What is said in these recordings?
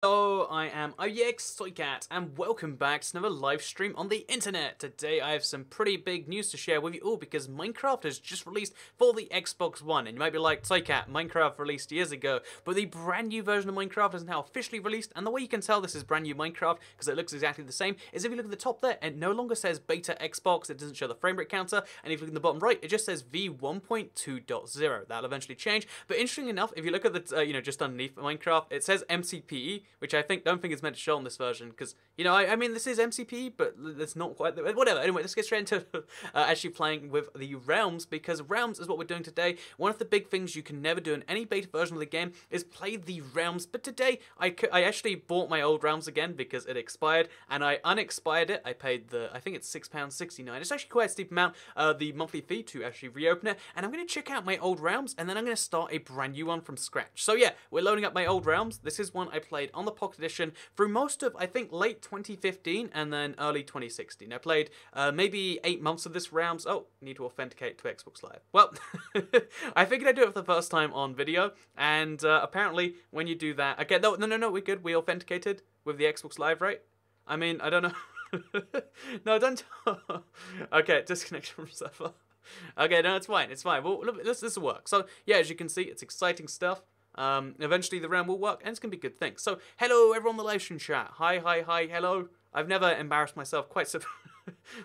Hello, I am Soycat, and welcome back to another live stream on the internet. Today I have some pretty big news to share with you all because Minecraft has just released for the Xbox One. And you might be like, Soycat, Minecraft released years ago, but the brand new version of Minecraft is now officially released, and the way you can tell this is brand new Minecraft, because it looks exactly the same, is if you look at the top there, it no longer says beta Xbox, it doesn't show the frame rate counter, and if you look in the bottom right, it just says V1.2.0. That'll eventually change, but interesting enough, if you look at the, just underneath Minecraft, it says MCPE, which I don't think is meant to show on this version, because, I mean, this is MCP, but it's not quite, whatever. Anyway, let's get straight into actually playing with the Realms, because Realms is what we're doing today. One of the big things you can never do in any beta version of the game is play the Realms, but today, I actually bought my old Realms again, because it expired, and I unexpired it. I paid I think it's £6.69. It's actually quite a steep amount, the monthly fee to actually reopen it, and I'm going to check out my old Realms, and then I'm going to start a brand new one from scratch. So yeah, we're loading up my old Realms. This is one I played on the Pocket Edition through most of, I think, late 2015 and then early 2016. I played maybe 8 months of this Realms. Oh, need to authenticate to Xbox Live. Well, I figured I'd do it for the first time on video, and apparently when you do that, okay, no, we're good. We authenticated with the Xbox Live, right? I mean, I don't know. No, don't. Okay, disconnection from server. Okay, no, it's fine. It's fine. Well, this will work. So yeah, as you can see, it's exciting stuff. Eventually the realm will work, and it's gonna be a good thing. So, hello everyone on the live stream chat. Hi, hello. I've never embarrassed myself quite so.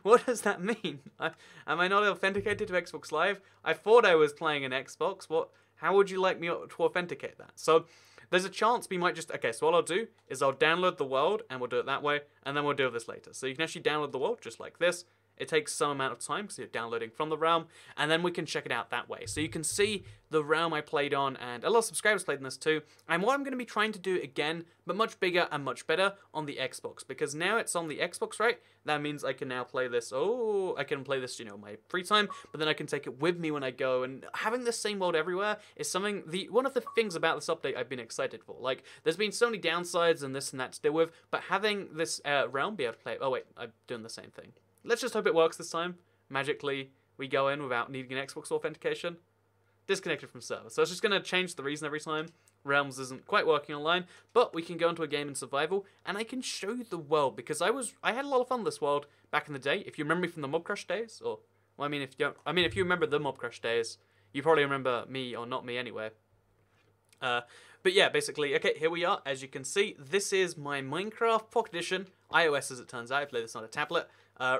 What does that mean? Am I not authenticated to Xbox Live? I thought I was playing an Xbox. What? How would you like me to authenticate that? So, there's a chance we might just... Okay, so what I'll do is I'll download the world, and we'll do it that way, and then we'll do this later. So you can actually download the world just like this. It takes some amount of time because you're downloading from the realm, and then we can check it out that way. So you can see the realm I played on, and a lot of subscribers played in this too. And what I'm going to be trying to do again, but much bigger and much better, on the Xbox. Because now it's on the Xbox, right? That means I can now play this, I can play this, my free time, but then I can take it with me when I go. And having the same world everywhere is something, one of the things about this update I've been excited for. Like, there's been so many downsides and this and that to deal with, but having this realm be able to play, oh wait, I'm doing the same thing. Let's just hope it works this time. Magically, we go in without needing an Xbox authentication. Disconnected from server. So it's just going to change the reason every time. Realms isn't quite working online, but we can go into a game in survival, and I can show you the world, because I had a lot of fun with this world back in the day. If you remember me from the Mob Crush days, or, well, if you remember the Mob Crush days, you probably remember me, or not me anyway. But yeah, basically, okay, here we are. As you can see, this is my Minecraft Pocket Edition, iOS as it turns out. I play this on a tablet.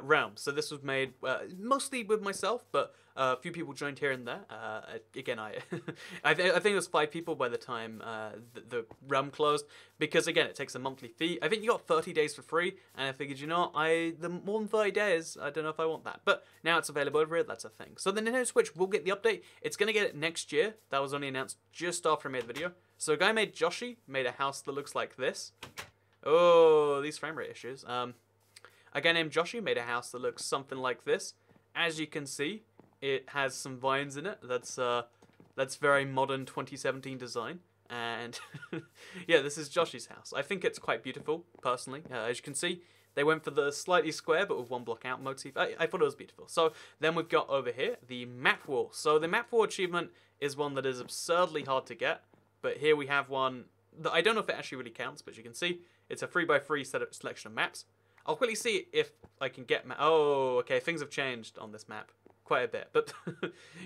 Realms. So this was made mostly with myself, but a few people joined here and there. Again, I think it was 5 people by the time the realm closed, because again, it takes a monthly fee. I think you got 30 days for free, and I figured, the more than 30 days, I don't know if I want that. But now it's available over here, that's a thing. So the Nintendo Switch will get the update. It's going to get it next year. That was only announced just after I made the video. So a guy made a house that looks like this. Oh, these frame rate issues. A guy named Joshy made a house that looks something like this. As you can see, it has some vines in it. That's very modern 2017 design. And yeah, this is Joshy's house. I think it's quite beautiful, personally. As you can see, they went for the slightly square, but with one block out motif. I thought it was beautiful. So then we've got over here the map wall. So the map wall achievement is one that is absurdly hard to get. But here we have one that I don't know if it actually really counts, but you can see it's a 3x3 selection of maps. I'll quickly see if I can get... Oh, okay, things have changed on this map. Quite a bit. But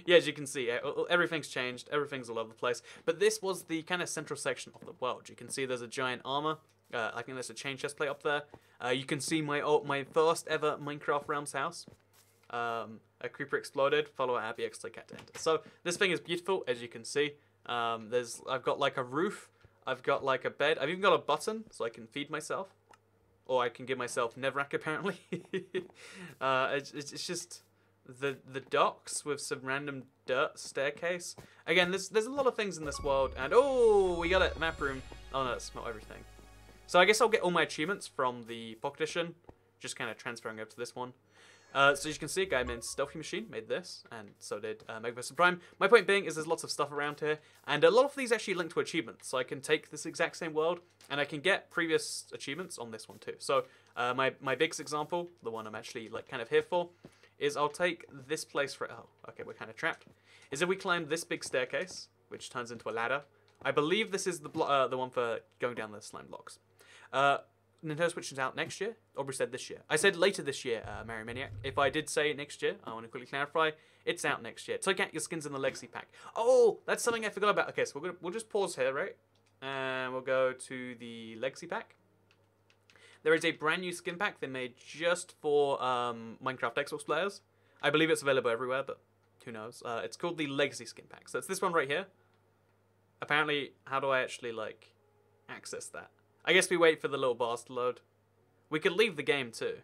yeah, as you can see, everything's changed. Everything's all over the place. But this was the kind of central section of the world. You can see there's a giant armor. I think there's a chain chest plate up there. You can see my first ever Minecraft Realms house. A creeper exploded. Follow Abby X to enter. So this thing is beautiful, as you can see. I've got like a roof. I've got like a bed. I've even got a button so I can feed myself. Or I can give myself Nevrack, apparently. It's just the docks with some random dirt staircase. Again, there's a lot of things in this world. And, oh, we got it. Map room. Oh, no, that's not everything. So I guess I'll get all my achievements from the Pocket Edition. Just kind of transferring over to this one. So as you can see, a guy named Stealthy Machine made this, and so did Megavs Prime. My point being is there's lots of stuff around here, and a lot of these actually link to achievements. So I can take this exact same world, and I can get previous achievements on this one too. So my biggest example, the one I'm actually like kind of here for, is I'll take this place for... Oh, okay, we're kind of trapped. Is if we climb this big staircase, which turns into a ladder, I believe this is the one for going down the slime blocks. Nintendo Switch is out next year. Aubrey said this year. I said later this year, Mary Maniac. If I did say next year, I want to quickly clarify. It's out next year. So get your skins in the Legacy Pack. Oh, that's something I forgot about. Okay, so we'll just pause here, right? And we'll go to the Legacy Pack. There is a brand new skin pack they made just for Minecraft Xbox players. I believe it's available everywhere, but who knows? It's called the Legacy Skin Pack. So it's this one right here. Apparently, how do I actually, like, access that? I guess we wait for the little bars to load. We could leave the game, too.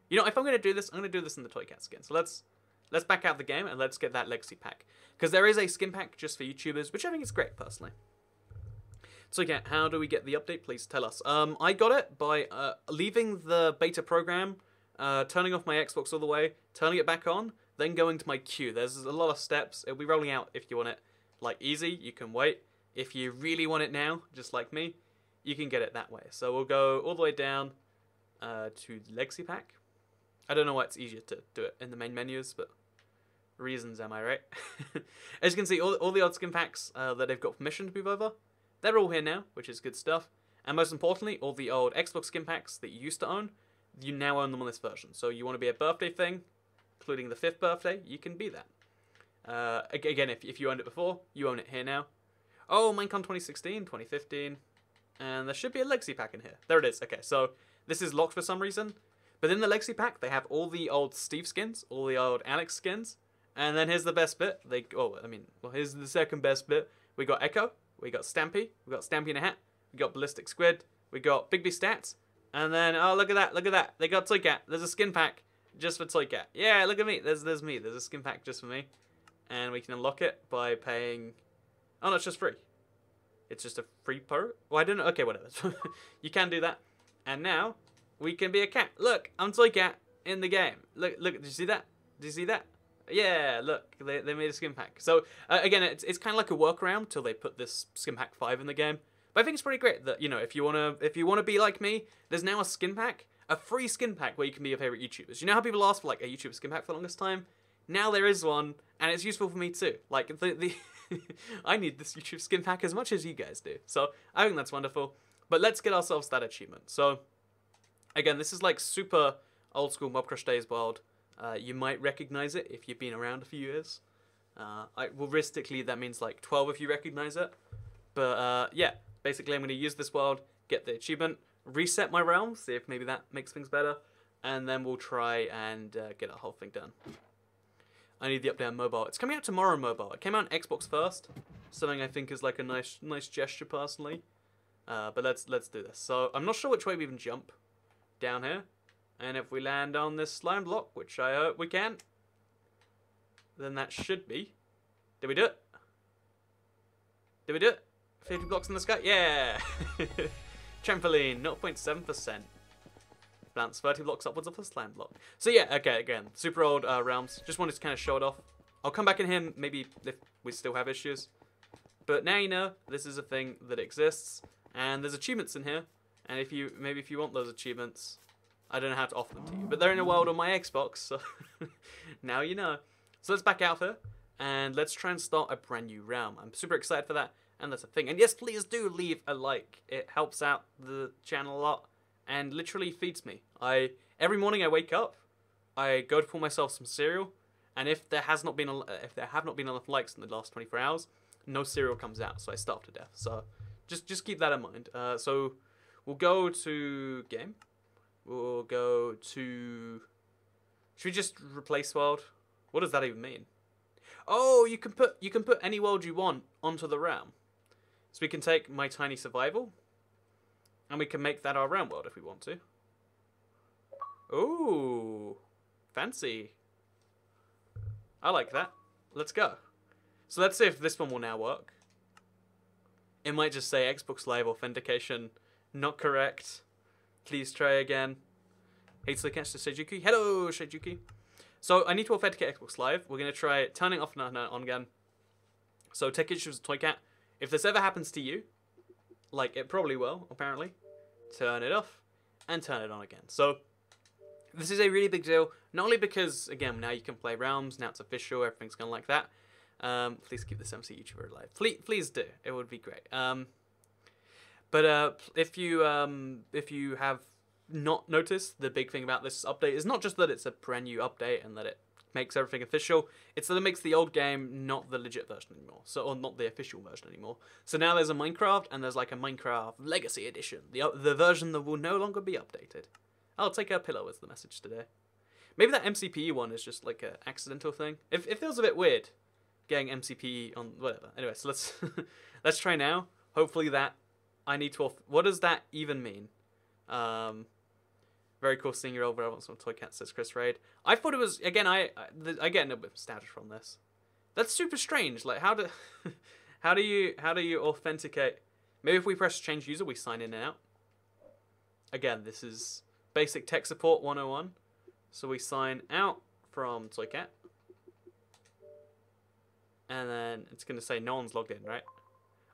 You know, if I'm going to do this, I'm going to do this in the Toy Cat skin. So let's back out the game and let's get that Legacy Pack. Because there is a skin pack just for YouTubers, which I think is great, personally. So yeah, how do we get the update? Please tell us. I got it by leaving the beta program, turning off my Xbox all the way, turning it back on, then going to my queue. There's a lot of steps. It'll be rolling out if you want it like easy. You can wait. If you really want it now, just like me, you can get it that way. So we'll go all the way down to the Legacy Pack. I don't know why it's easier to do it in the main menus, but reasons, am I right? As you can see, all the odd skin packs that they've got permission to move over, they're all here now, which is good stuff. And most importantly, all the old Xbox skin packs that you used to own, you now own them on this version. So you want to be a birthday thing, including the 5th birthday, you can be that. Again, if you owned it before, you own it here now. Oh, Minecon 2016, 2015, and there should be a Legacy Pack in here. There it is. Okay, so this is locked for some reason. But in the Legacy Pack, they have all the old Steve skins, all the old Alex skins, and then here's the best bit. Here's the second best bit. We got Echo. We got Stampy in a hat, we got Ballistic Squid, we got Bigby Stats, and then, oh, look at that, they got Toy Cat. There's a skin pack just for Toy Cat. Yeah, look at me, there's me, there's a skin pack just for me. And we can unlock it by paying, oh no, it's just free. It's just a free pro? Well, I don't know, okay, whatever. You can do that. And now, we can be a cat. Look, I'm Toy Cat in the game. Look, did you see that? Did you see that? Yeah, look, they made a skin pack. So, again, it's kind of like a workaround till they put this skin pack 5 in the game. But I think it's pretty great that, you know, if you wanna be like me, there's now a skin pack, a free skin pack where you can be your favorite YouTubers. You know how people ask for, like, a YouTuber skin pack for the longest time? Now there is one, and it's useful for me too. Like, I need this YouTube skin pack as much as you guys do. So, I think that's wonderful. But let's get ourselves that achievement. So, again, this is like super old school Mob Crush Days world. You might recognize it if you've been around a few years. Realistically, that means like 12 if you recognize it. But yeah, basically I'm going to use this world, get the achievement, reset my realm, see if maybe that makes things better, and then we'll try and get our whole thing done. I need the update on mobile. It's coming out tomorrow on mobile. It came out on Xbox first, something I think is like a nice gesture personally. But let's do this. So I'm not sure which way we even jump down here. And if we land on this slime block, which I hope we can, then that should be. Did we do it? Did we do it? 50 blocks in the sky? Yeah! Trampoline, 0.7%. Bounce 30 blocks upwards of the slime block. So yeah, okay, again, super old realms. Just wanted to kind of show it off. I'll come back in here maybe if we still have issues. But now you know, this is a thing that exists. And there's achievements in here. And if you want those achievements, I don't know how to offer them to you, but they're in a world on my Xbox, so now you know. So let's back out here, and let's try and start a brand new realm. I'm super excited for that, and that's a thing. And yes, please do leave a like. It helps out the channel a lot, and literally feeds me. Every morning I wake up, I go to pour myself some cereal, and if there have not been enough likes in the last 24 hours, no cereal comes out, so I starve to death. So just keep that in mind. So we'll go to game. We'll go to... Should we just replace world? What does that even mean? Oh, you can put any world you want onto the realm. So we can take my tiny survival, and we can make that our realm world if we want to. Ooh, fancy. I like that. Let's go. So let's see if this one will now work. It might just say Xbox Live Authentication not correct. Please try again. Hates the catch to Seijuki. Hello, Seijuki. So I need to authenticate Xbox Live. We're going to try turning off and on again. So take issues with Toy Cat. If this ever happens to you, like it probably will, apparently, turn it off and turn it on again. So this is a really big deal. Not only because, again, now you can play Realms, now it's official, everything's going like that. Please keep this MC YouTuber alive. Please do. It would be great. But if you have not noticed, the big thing about this update is not just that it's a brand new update and that it makes everything official, it's that it makes the old game not the legit version anymore, or not the official version anymore. So now there's a Minecraft, and there's like a Minecraft Legacy Edition, the version that will no longer be updated. I'll take a pillow as the message today. Maybe that MCPE one is just like an accidental thing. It feels a bit weird getting MCPE on whatever. Anyway, so let's let's try now. Hopefully that I need to. What does that even mean? Very cool seeing your old relevance on Toy Cat, says Chris Raid. I thought it was, again, I get a bit of status from this. That's super strange. Like, how do you authenticate? Maybe if we press change user, we sign in and out. Again, this is basic tech support 101. So we sign out from Toy Cat. And then it's going to say no one's logged in, right?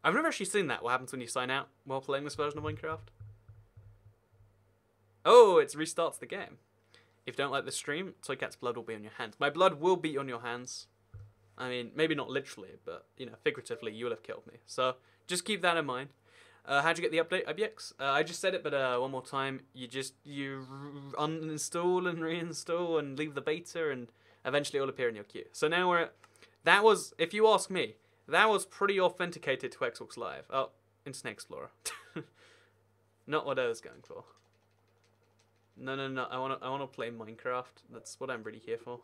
I've never actually seen that. What happens when you sign out while playing this version of Minecraft? Oh, it restarts the game. If you don't like the stream, Toy Cat's blood will be on your hands. My blood will be on your hands. I mean, maybe not literally, but, you know, figuratively, you will have killed me. So, just keep that in mind. How'd you get the update, IBX? I just said it, but one more time. You uninstall and reinstall and leave the beta, and eventually it'll appear in your queue. So now we're at... That was, if you ask me, that was pretty authenticated to Xbox Live. Oh, Internet Explorer. Not what I was going for. No. I wanna play Minecraft. That's what I'm really here for.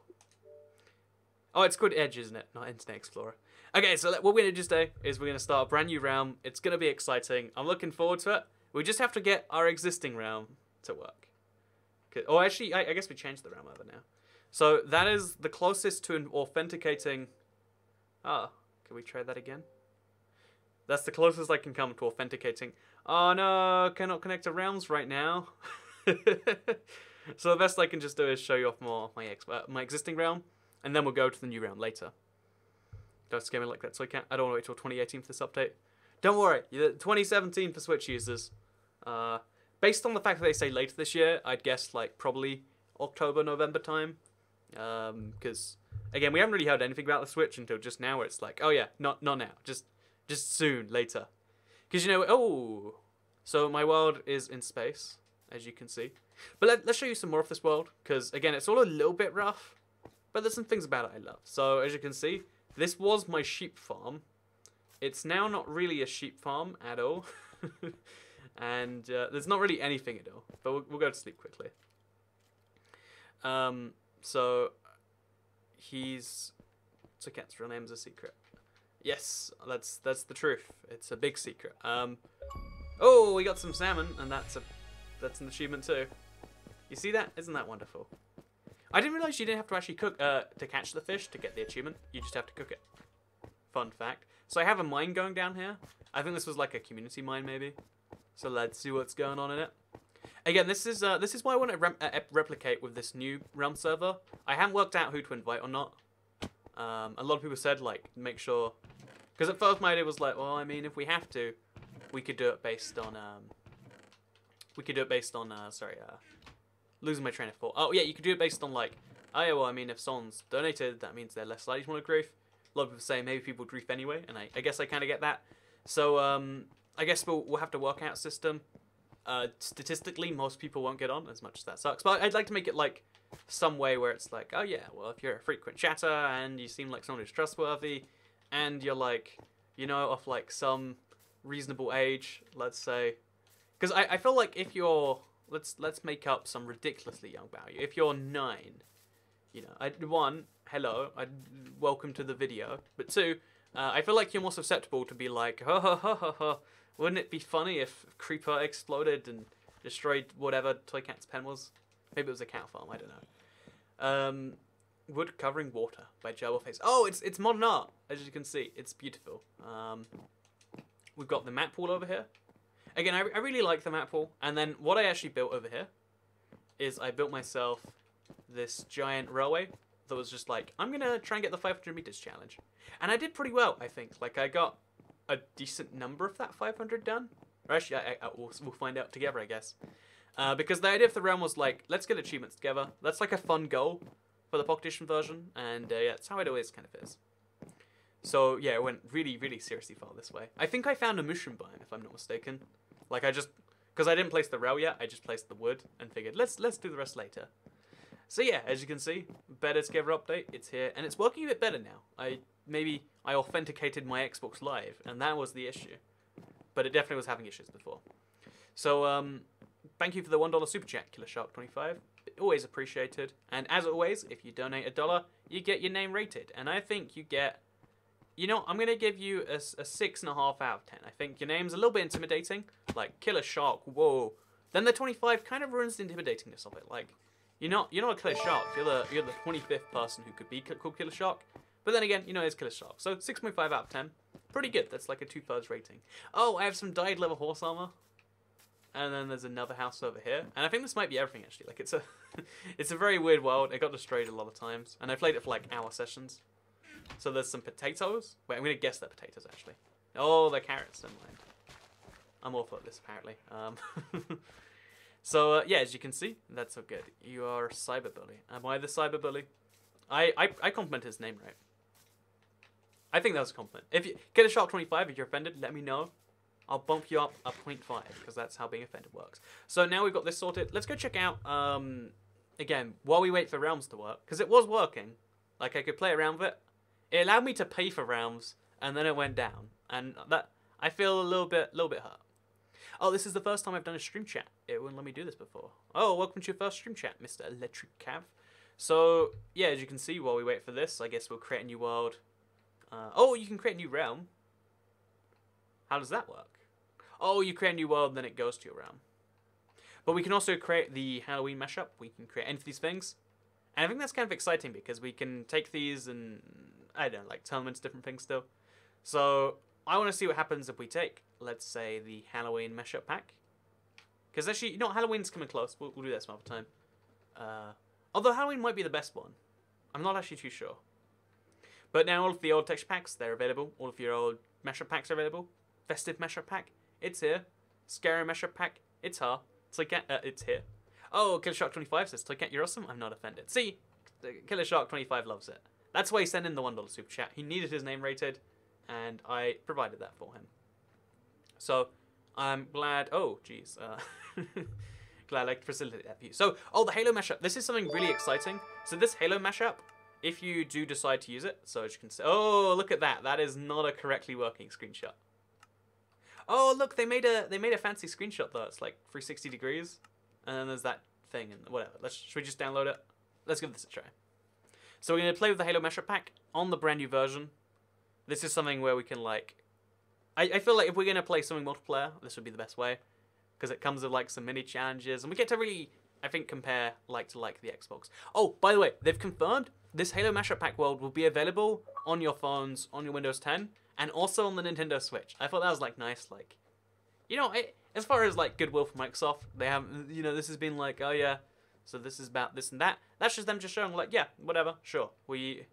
Oh, it's called Edge, isn't it? Not Internet Explorer. Okay, so what we're gonna just do is we're gonna start a brand new realm. It's gonna be exciting. I'm looking forward to it. We just have to get our existing realm to work. Oh, actually, I guess we changed the realm over now. So that is the closest to authenticating. Ah, can we try that again? That's the closest I can come to authenticating. Oh no, cannot connect to realms right now. So the best I can just do is show you off more my existing realm, and then we'll go to the new realm later. Don't scare me like that, so I can't. I don't want to wait till 2018 for this update. Don't worry, 2017 for Switch users. Based on the fact that they say later this year, I'd guess like probably October, November time. Because again, we haven't really heard anything about the Switch until just now, where it's like, oh yeah, not now, just soon, later. Because you know, oh, so my world is in space, as you can see. But let's show you some more of this world, because again, it's all a little bit rough, but there's some things about it I love. So as you can see, this was my sheep farm. It's now not really a sheep farm at all. And there's not really anything at all. But we'll go to sleep quickly. So Toy Cat's real name is a secret. Yes, that's the truth. It's a big secret. Oh, we got some salmon, and that's an achievement too. You see that? Isn't that wonderful? I didn't realize you didn't have to actually cook to catch the fish to get the achievement. You just have to cook it. Fun fact. So I have a mine going down here. I think this was like a community mine maybe. So let's see what's going on in it. Again, this is why I want to replicate with this new realm server. I haven't worked out who to invite or not. A lot of people said like make sure, because at first my idea was like, well, I mean, if we have to, we could do it based on losing my train of thought. Oh yeah, you could do it based on like, oh yeah, well, I mean, if someone's donated, that means they're less likely to want to grief. A lot of people say maybe people grief anyway, and I guess I kind of get that. So I guess we'll have to work out a system. Statistically, most people won't get on, as much as that sucks. But I'd like to make it like some way where it's like, oh yeah, well, if you're a frequent chatter and you seem like someone who's trustworthy, and you're like, you know, of like some reasonable age, let's say, because I feel like if you're let's make up some ridiculously young value. If you're 9, you know, one, hello, welcome to the video. But 2, I feel like you're more susceptible to be like, ha ha ha ha ha. Wouldn't it be funny if Creeper exploded and destroyed whatever Toy Cat's pen was? Maybe it was a cow farm, I don't know. Wood covering water by Gerbilface. Oh, it's modern art, as you can see. It's beautiful. We've got the map wall over here. Again, I really like the map wall. And then what I actually built over here is I built myself this giant railway that was just like, I'm going to try and get the 500 meters challenge. And I did pretty well, I think. Like, I got a decent number of that 500 done. Or actually, we'll find out together, I guess. Because the idea of the realm was like, let's get achievements together. That's like a fun goal for the Pocket Edition version. And yeah, that's how it always kind of is. So yeah, it went really, really seriously far this way. I think I found a mushroom biome, if I'm not mistaken. Like I just, because I didn't place the rail yet, I just placed the wood and figured let's do the rest later. So yeah, as you can see, better together update, it's here, and it's working a bit better now. I authenticated my Xbox Live, and that was the issue. But it definitely was having issues before. So thank you for the $1 super chat, KillerShark25. Always appreciated. And as always, if you donate $1, you get your name rated. And I think you get, you know, I'm gonna give you a 6.5 out of 10. I think your name's a little bit intimidating, like Killer Shark. Whoa. Then the 25 kind of ruins the intimidatingness of it. Like, you're not a Killer Shark. You're the 25th person who could be called Killer Shark. But then again, you know, it's Killer Shark. So 6.5 out of 10. Pretty good. That's like a 2/3 rating. Oh, I have some dyed leather horse armor. And then there's another house over here. And I think this might be everything, actually. Like, it's a it's a very weird world. It got destroyed a lot of times. And I played it for, like, hour sessions. So there's some potatoes. Wait, I'm going to guess they're potatoes, actually. Oh, they're carrots. Never mind. I'm awful at this, apparently. So, yeah, as you can see, that's so good. You are a cyberbully. Am I the cyberbully? I complimented his name, right? I think that was a compliment. If you get a shark 25, if you're offended, let me know. I'll bump you up a 0.5 because that's how being offended works. So now we've got this sorted. Let's go check out, again, while we wait for Realms to work, because it was working. Like, I could play around with it. It allowed me to pay for Realms, and then it went down. And that, I feel a little bit hurt. Oh, this is the first time I've done a stream chat. It wouldn't let me do this before. Oh, welcome to your first stream chat, Mr. Electric Cav. So, yeah, as you can see, while we wait for this, I guess we'll create a new world. Oh, you can create a new realm. How does that work? Oh, you create a new world, then it goes to your realm. But we can also create the Halloween mashup. We can create any of these things. And I think that's kind of exciting because we can take these and, I don't know, like turn them into different things still. So I want to see what happens if we take, let's say, the Halloween mashup pack. Because actually, you know what, Halloween's coming close. We'll do that some other time. Although Halloween might be the best one. I'm not actually too sure. But now all of the old texture packs, they're available. All of your old mashup packs are available. Festive mashup pack, it's here. Scary mashup pack, it's here. It's here. Oh, Killer Shark 25 says, Toycat, you're awesome. I'm not offended. See, Killer Shark 25 loves it. That's why he sent in the $1 super chat. He needed his name rated, and I provided that for him. So I'm glad. Oh, geez. Glad I could facilitate that for you. So, oh, the Halo mashup. This is something really exciting. So this Halo mashup, if you do decide to use it, so as you can see, oh, look at that. That is not a correctly working screenshot. Oh, look, they made a fancy screenshot though. It's like 360 degrees, and then there's that thing and whatever. Should we just download it? Let's give this a try. So we're gonna play with the Halo mashup pack on the brand new version. This is something where we can like, I feel like if we're gonna play something multiplayer, this would be the best way, because it comes with like some mini challenges, and we get to really, I think, compare like to like the Xbox. Oh, by the way, they've confirmed this Halo mashup pack world will be available on your phones, on your Windows 10, and also on the Nintendo Switch. I thought that was like nice, like, you know, as far as like goodwill for Microsoft, they have, you know, this has been like, oh yeah, so this is about this and that. That's just them just showing like, yeah, whatever, sure, we're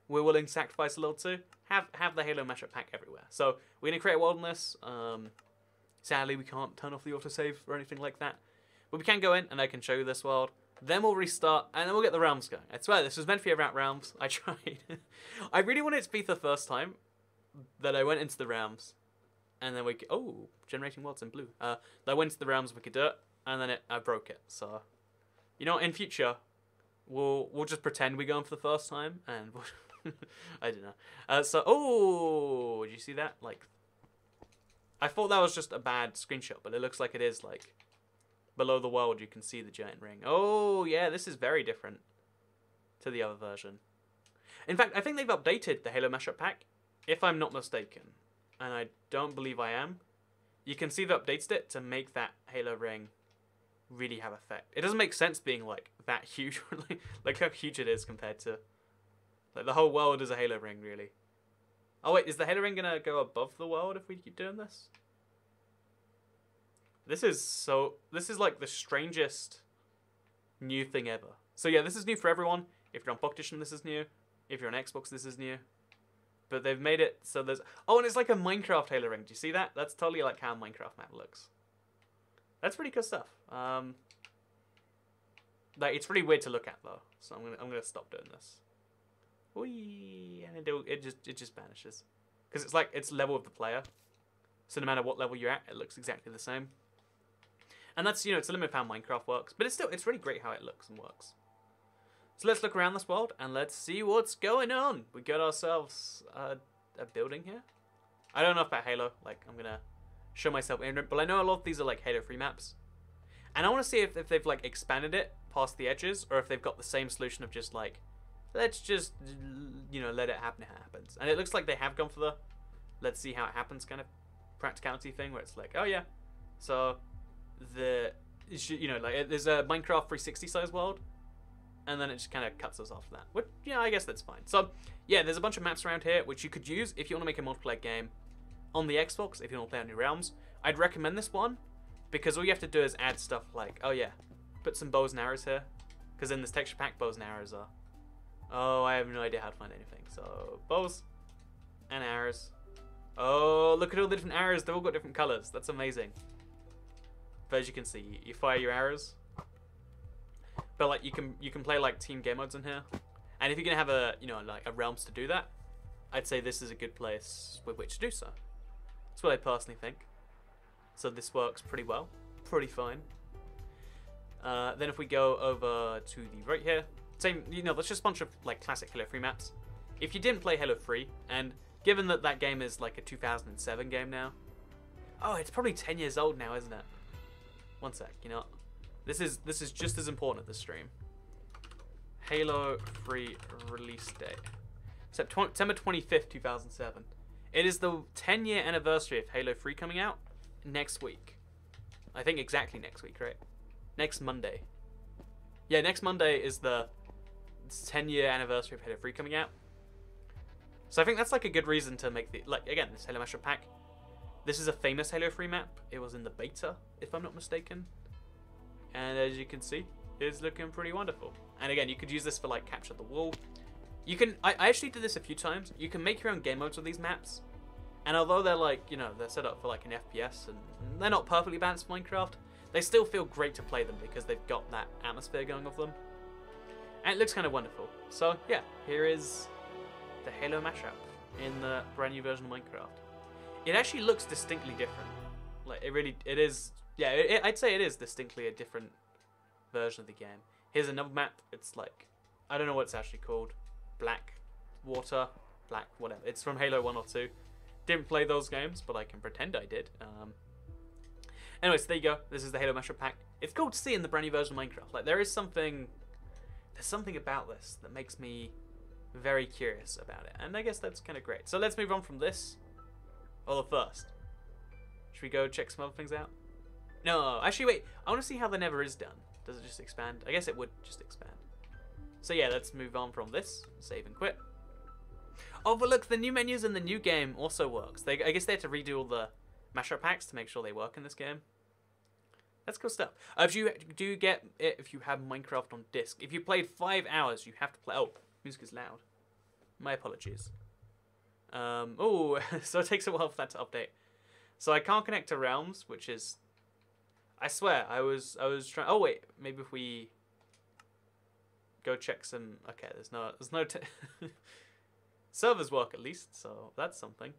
willing to sacrifice a little too. Have the Halo mashup pack everywhere. So we're gonna create a wilderness. Sadly, we can't turn off the autosave or anything like that, but we can go in and I can show you this world. Then we'll restart, and then we'll get the realms going. I swear, this was meant to be about realms. I tried. I really wanted it to be the first time that I went into the realms, and then generating worlds in blue. That I went into the realms, we could do it, and then I broke it. So, you know, in future, we'll just pretend we're going for the first time, and I don't know. Oh, did you see that? Like, I thought that was just a bad screenshot, but it looks like it is. Like, below the world, you can see the giant ring. Oh, yeah, this is very different to the other version. In fact, I think they've updated the Halo mashup pack, if I'm not mistaken, and I don't believe I am. You can see they've updated it to make that Halo ring really have effect. It doesn't make sense being like that huge, like how huge it is compared to, like, the whole world is a Halo ring, really. Oh wait, is the Halo ring gonna go above the world if we keep doing this? This is like the strangest new thing ever. So yeah, this is new for everyone. If you're on PlayStation, this is new. If you're on Xbox, this is new. But they've made it so there's... Oh, and it's like a Minecraft Halo ring. Do you see that? That's totally like how a Minecraft map looks. That's pretty good stuff. Like, it's really weird to look at though. So I'm gonna stop doing this. Whee! And it just vanishes. Because it's level with the player. So no matter what level you're at, it looks exactly the same. And that's, it's a limit of how Minecraft works. But it's really great how it looks and works. So let's look around this world and let's see what's going on. We got ourselves a building here. I don't know about Halo. Like, I'm going to show myself ignorant. But I know a lot of these are like Halo 3 maps. And I want to see if they've like expanded it past the edges. Or if they've got the same solution of just like, let's just, let it happen how it happens. And it looks like they have gone for the let's see how it happens kind of practicality thing. Where it's like, oh yeah. So, there's a Minecraft 360 size world. And then it just kind of cuts us off that. Which, I guess that's fine. So, yeah, there's a bunch of maps around here which you could use if you want to make a multiplayer game on the Xbox, if you want to play on your Realms. I'd recommend this one because all you have to do is add stuff like, oh yeah, put some bows and arrows here. Because in this texture pack, bows and arrows are... Oh, I have no idea how to find anything. So, bows and arrows. Oh, look at all the different arrows. They've all got different colors. That's amazing. But as you can see, you fire your arrows. But like you can play like team game modes in here, and if you're gonna have a a Realms to do that, I'd say this is a good place with which to do so. That's what I personally think. So this works pretty well, pretty fine. Then if we go over to the right here, same there's just a bunch of like classic Halo 3 maps. If you didn't play Halo 3, and given that that game is like a 2007 game now, oh it's probably 10 years old now, isn't it? One sec, This is just as important at this stream. Halo 3 release date. September 25th, 2007. It is the 10-year anniversary of Halo 3 coming out next week. I think exactly next week, right? Next Monday. Yeah, next Monday is the 10-year anniversary of Halo 3 coming out. So I think that's like a good reason to make the... Like, again, this Halo Mashup Pack. This is a famous Halo 3 map. It was in the beta, if I'm not mistaken. And as you can see, it's looking pretty wonderful. And again, you could use this for like capture the wall. You can, I actually did this a few times. You can make your own game modes with these maps. And although they're like, they're set up for like an FPS and they're not perfectly balanced for Minecraft, they still feel great to play them because they've got that atmosphere going off them. And it looks kind of wonderful. So yeah, here is the Halo mashup in the brand new version of Minecraft. It actually looks distinctly different. Like it is. Yeah, I'd say it is distinctly a different version of the game. Here's another map. It's like, I don't know what it's actually called. Black Water, Black, whatever. It's from Halo 1 or 2. Didn't play those games, but I can pretend I did. Anyways, there you go. This is the Halo Mashup Pack. It's cool to see in the brand new version of Minecraft. Like, there's something about this that makes me very curious about it. And I guess that's kind of great. So let's move on from this. Well, first, should we go check some other things out? No, actually, wait. I want to see how the Never is done. Does it just expand? I guess it would just expand. So yeah, let's move on from this. Save and quit. Oh, but look, the new menus in the new game also works. I guess they had to redo all the mashup packs to make sure they work in this game. That's cool stuff. Do you get it if you have Minecraft on disc? If you played 5 hours, you have to play... Oh, music is loud. My apologies. Oh, so it takes a while for that to update. So I can't connect to Realms, which is... I swear, I was trying... Oh, wait. Maybe if we go check some... Okay, there's no... Servers work, at least, so that's something.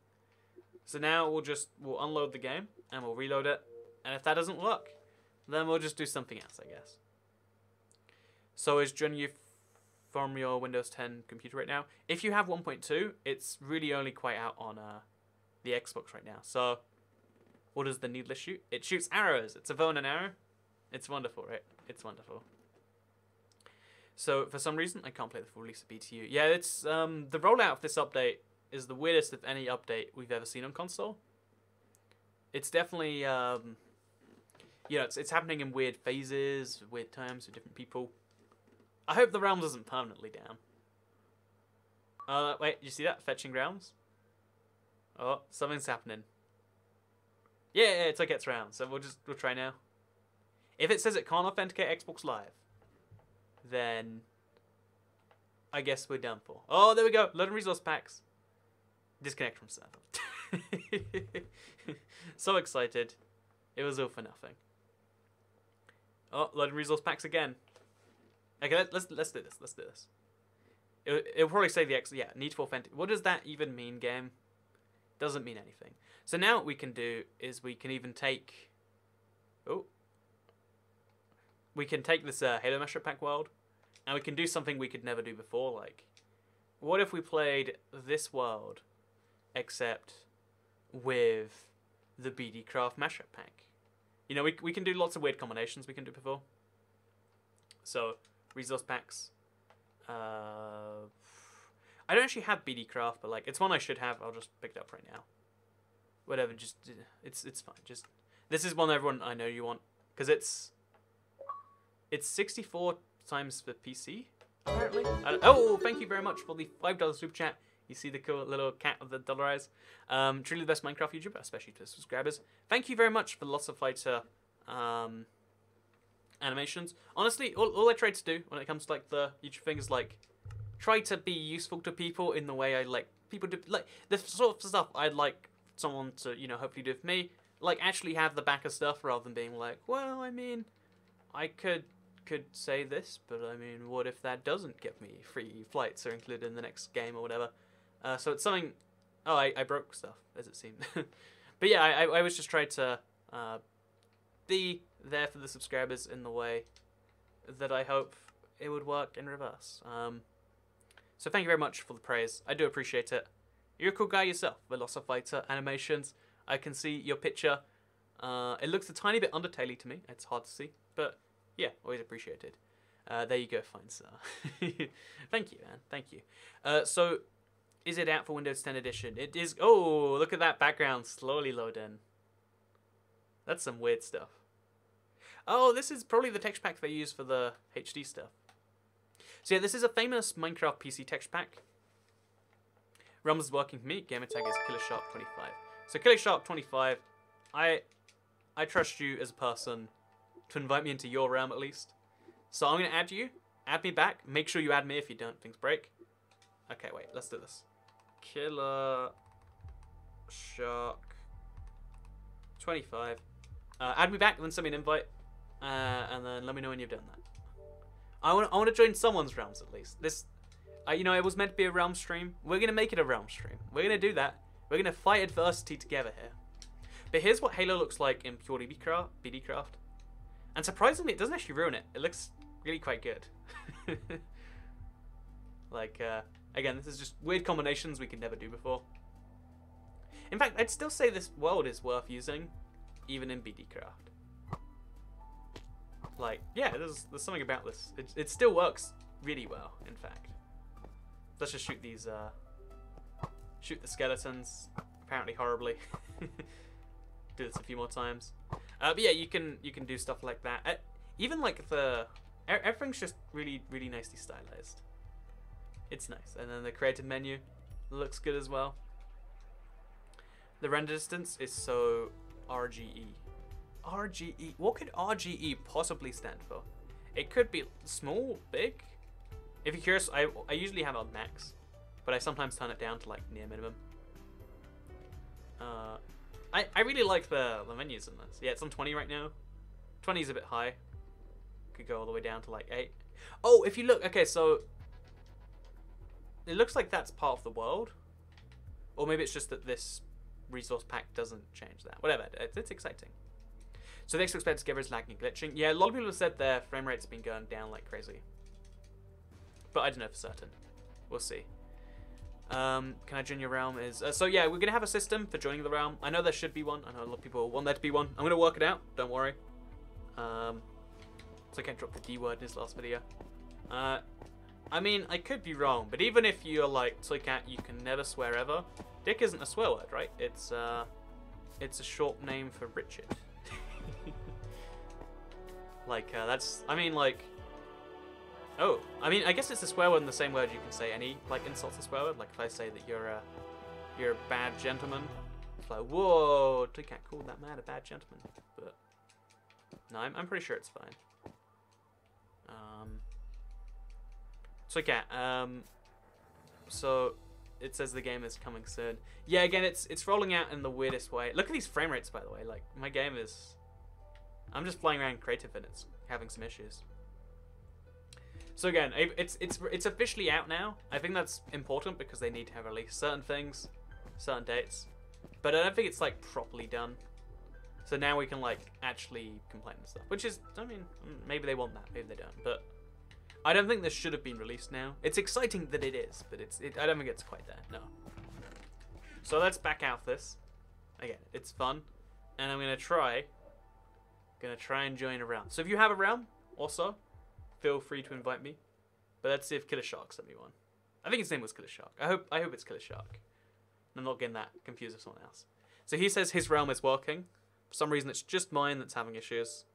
So now we'll unload the game, and we'll reload it. And if that doesn't work, then we'll just do something else, I guess. So is joining you from your Windows 10 computer right now? If you have 1.2, it's really only quite out on the Xbox right now. So... What does the needless shoot? It shoots arrows. It's a bow and an arrow. It's wonderful, right? It's wonderful. So, for some reason, I can't play the full release of BTU. Yeah, it's the rollout of this update is the weirdest of any update we've ever seen on console. It's definitely, it's happening in weird phases, weird times with different people. I hope the Realms isn't permanently down. Wait, you see that? Fetching Realms? Oh, something's happening. Yeah, it's like it's round, so we'll try now. If it says it can't authenticate Xbox Live, then I guess we're done for. Oh, there we go. Loading resource packs. Disconnect from server. So excited. It was all for nothing. Oh, loading resource packs again. Okay, let's do this. Let's do this. It'll probably say the X. Yeah, need to authenticate. What does that even mean, game? Doesn't mean anything. So now what we can do is we can even take. Oh. We can take this Halo Mashup Pack world, and we can do something we could never do before. Like, what if we played this world, except with the BD Craft Mashup Pack? You know, we can do lots of weird combinations we can do before. So, resource packs. I don't actually have BD Craft, but like it's one I should have. I'll just pick it up right now. Whatever, just it's fine. Just this is one everyone I know you want because it's 64 times for PC apparently. Oh, thank you very much for the $5 super chat. You see the cool little cat with the dollar eyes. Truly the best Minecraft YouTuber, especially to subscribers. Thank you very much for lots of fighter animations. Honestly, all I try to do when it comes to like the YouTube thing is like try to be useful to people in the way I like people do, like the sort of stuff I'd like someone to, you know, hopefully do for me. Like actually have the back of stuff rather than being like, well, I mean, I could say this, but I mean, what if that doesn't give me free flights or included in the next game or whatever? So it's something. Oh, I broke stuff as it seemed. But yeah, I was just trying to be there for the subscribers in the way that I hope it would work in reverse. So thank you very much for the praise. I do appreciate it. You're a cool guy yourself. Velocifighter animations. I can see your picture. It looks a tiny bit Undertale-y to me. It's hard to see, but yeah, always appreciated. There you go, fine sir. Thank you, man. Thank you. So, is it out for Windows 10 Edition? It is. Oh, look at that background slowly load in. That's some weird stuff. Oh, this is probably the text pack they use for the HD stuff. So yeah, this is a famous Minecraft PC text pack. REALMS is working for me. Gamertag is KillerSharp25. So KillerSharp25, I trust you as a person to invite me into your realm at least. So I'm going to add you. Add me back. Make sure you add me if you don't. Things break. Okay, wait. Let's do this. KillerShark25. Add me back, then send me an invite. And then let me know when you've done that. I want to join someone's realms at least. This, you know, it was meant to be a realm stream. We're gonna make it a realm stream. We're gonna do that. We're gonna fight adversity together here. But here's what Halo looks like in pure BD Craft. And surprisingly, it doesn't actually ruin it. It looks really quite good. Like, again, this is just weird combinations we could never do before. In fact, I'd still say this world is worth using, even in BD Craft. Like, yeah, there's something about this. It still works really well, in fact. Let's just shoot these, shoot the skeletons, apparently horribly. Do this a few more times. But yeah, you can do stuff like that. Even like everything's just really, really nicely stylized. It's nice. And then the creative menu looks good as well. The render distance is so RGE. RGE. What could RGE possibly stand for? It could be small, big. If you're curious, I usually have it on max, but I sometimes turn it down to like near minimum. I really like the menus in this. Yeah, it's on 20 right now. 20 is a bit high. Could go all the way down to like 8. Oh, if you look, okay, so it looks like that's part of the world, or maybe it's just that this resource pack doesn't change that. Whatever, it's exciting. So the Xbox together is lagging and glitching. Yeah, a lot of people have said their frame rate's been going down like crazy. But I don't know for certain. We'll see. Can I join your realm? So yeah, we're going to have a system for joining the realm. I know there should be one. I know a lot of people want there to be one. I'm going to work it out. Don't worry. So I can't drop the D word in his last video. I mean, I could be wrong, but even if you're like, Toycat, you can never swear ever. Dick isn't a swear word, right? It's a short name for Richard. Like, that's, I mean, like, oh, I mean, I guess it's a swear word in the same word you can say any, like, insult's a swear word. Like, if I say that you're a bad gentleman, it's like, whoa, you can't call that man a bad gentleman. But, no, I'm pretty sure it's fine. So, yeah, so, it says the game is coming soon. Yeah, again, it's rolling out in the weirdest way. Look at these frame rates, by the way. Like, my game is, I'm just flying around creative and it's having some issues. So again, it's officially out now. I think that's important because they need to have released certain things, certain dates. But I don't think it's like properly done. So now we can like actually complain and stuff, which is, I mean, maybe they want that, maybe they don't. But I don't think this should have been released now. It's exciting that it is, but I don't think it's quite there. No. So let's back out this. Again, it's fun, and I'm gonna try and join a realm. So if you have a realm, also, feel free to invite me. But let's see if Killer Shark sent me one. I think his name was Killer Shark. I hope it's Killer Shark. I'm not getting that confused with someone else. So he says his realm is working. For some reason, it's just mine that's having issues.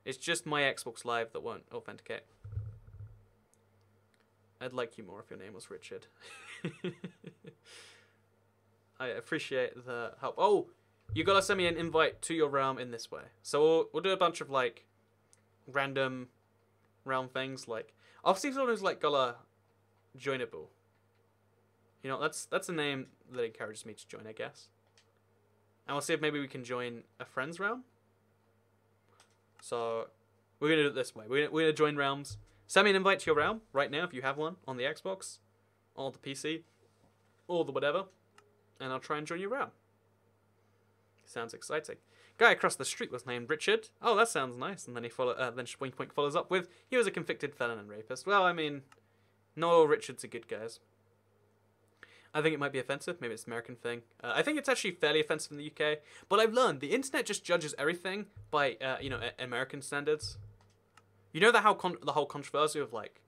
It's just my Xbox Live that won't authenticate. I'd like you more if your name was Richard. I appreciate the help. Oh, you gotta send me an invite to your realm in this way. So we'll do a bunch of like random realm things. Like I'll see if someone who's like gotta joinable. You know, that's a name that encourages me to join, I guess. And we'll see if maybe we can join a friend's realm. So we're gonna do it this way. We're gonna join realms. Send me an invite to your realm right now if you have one on the Xbox, or the PC, or the whatever, and I'll try and join your realm. Sounds exciting. Guy across the street was named Richard. Oh, that sounds nice. And then then Schwink follows up with, he was a convicted felon and rapist. Well, I mean, not all Richards are good guys. I think it might be offensive. Maybe it's an American thing. I think it's actually fairly offensive in the UK. But I've learned the internet just judges everything by, you know, American standards. You know the whole controversy of like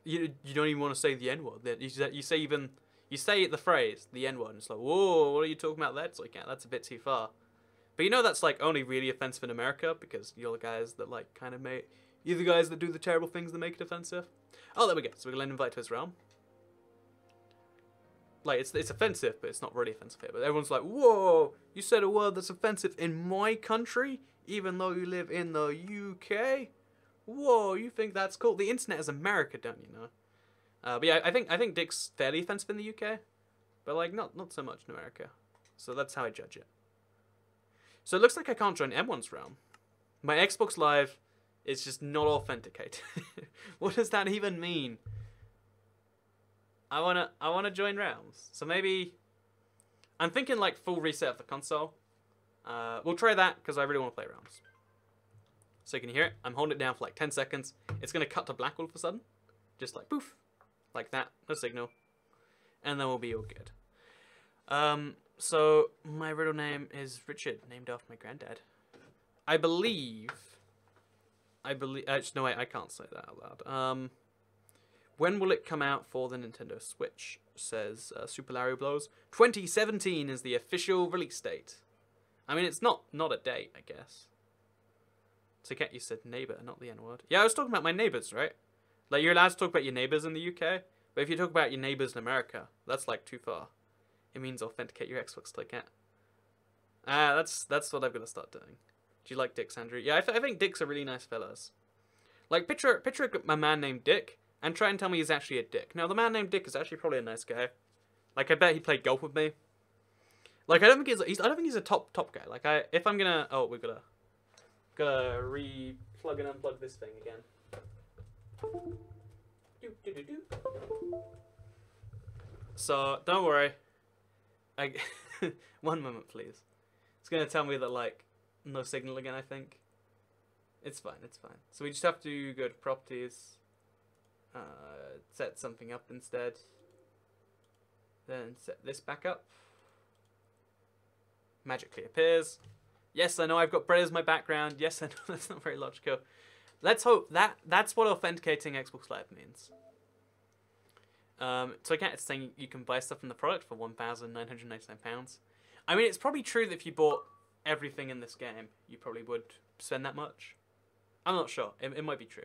you don't even want to say the N-word. You say the phrase the N-word, and it's like, whoa, what are you talking about there? It's like, yeah, that's a bit too far. But you know that's like only really offensive in America because you're the guys that like kind of you're the guys that do the terrible things that make it offensive. Oh, there we go. So we're gonna invite to his realm. Like it's offensive, but it's not really offensive here. But everyone's like, whoa, you said a word that's offensive in my country, even though you live in the UK. Whoa, you think that's cool? The internet is America, don't you know? But yeah, I think dick's fairly offensive in the UK, but like not so much in America. So that's how I judge it. So it looks like I can't join M1's realm. My Xbox Live is just not authenticated. What does that even mean? I wanna join realms. So maybe I'm thinking like full reset of the console. We'll try that because I really want to play realms. So you can hear it. I'm holding it down for like 10 seconds. It's gonna cut to black all of a sudden, just like poof, like that. No signal, and then we'll be all good. So my riddle name is Richard, named after my granddad. I believe. No, wait, I can't say that out loud. When will it come out for the Nintendo Switch? Says Super Larry Blows. 2017 is the official release date. I mean, it's not a date, I guess. So you said neighbor, not the N-word. Yeah, I was talking about my neighbors, right? Like, you're allowed to talk about your neighbors in the UK, but if you talk about your neighbors in America, that's like too far. It means authenticate your Xbox Toycat. That's what I'm gonna start doing. Do you like dicks, Andrew? Yeah, I think dicks are really nice fellas. Like, picture a man named Dick, and try and tell me he's actually a dick. Now, the man named Dick is actually probably a nice guy. Like, I bet he played golf with me. Like, I don't think he's a top guy. Like, if I'm gonna, oh, we're gonna re-plug and unplug this thing again. So don't worry. One moment, please. It's gonna tell me that like no signal again. I think it's fine. It's fine. So we just have to go to properties. Set something up instead. Then set this back up. Magically appears. Yes, I know I've got Brett as my background. Yes, I know that's not very logical. Let's hope that's what authenticating Xbox Live means. So again, it's saying you can buy stuff from the product for £1,999. I mean, it's probably true that if you bought everything in this game, you probably would spend that much. I'm not sure. It might be true.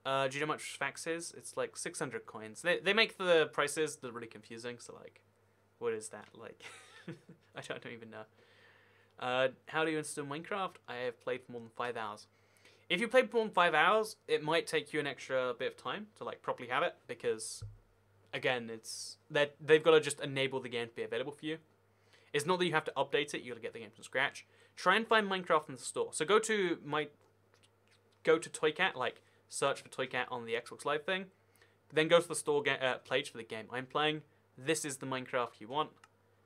Do you know how much fax is? It's like 600 coins. They make the prices that are really confusing. So like, what is that like? I don't even know. How do you install Minecraft? I have played for more than 5 hours. If you play for more than 5 hours, it might take you an extra bit of time to like properly have it because, again, they've got to just enable the game to be available for you. It's not that you have to update it; you got to get the game from scratch. Try and find Minecraft in the store. So go to go to Toycat, like search for Toycat on the Xbox Live thing, then go to the store page for the game I'm playing. This is the Minecraft you want,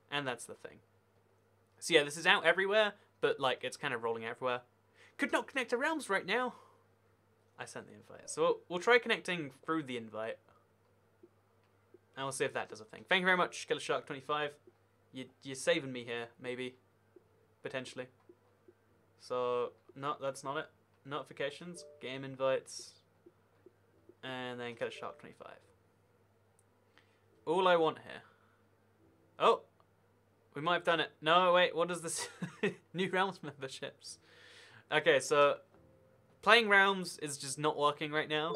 and that's the thing. So yeah, this is out everywhere, but like it's kind of rolling everywhere. Could not connect to Realms right now. I sent the invite, so we'll try connecting through the invite, and we'll see if that does a thing. Thank you very much, Killer Shark 25. You're saving me here, maybe, potentially. So no, that's not it. Notifications, game invites, and then Killer Shark 25. All I want here. Oh, we might have done it. No, wait, what is this? New Realms memberships. Okay, so playing Realms is just not working right now.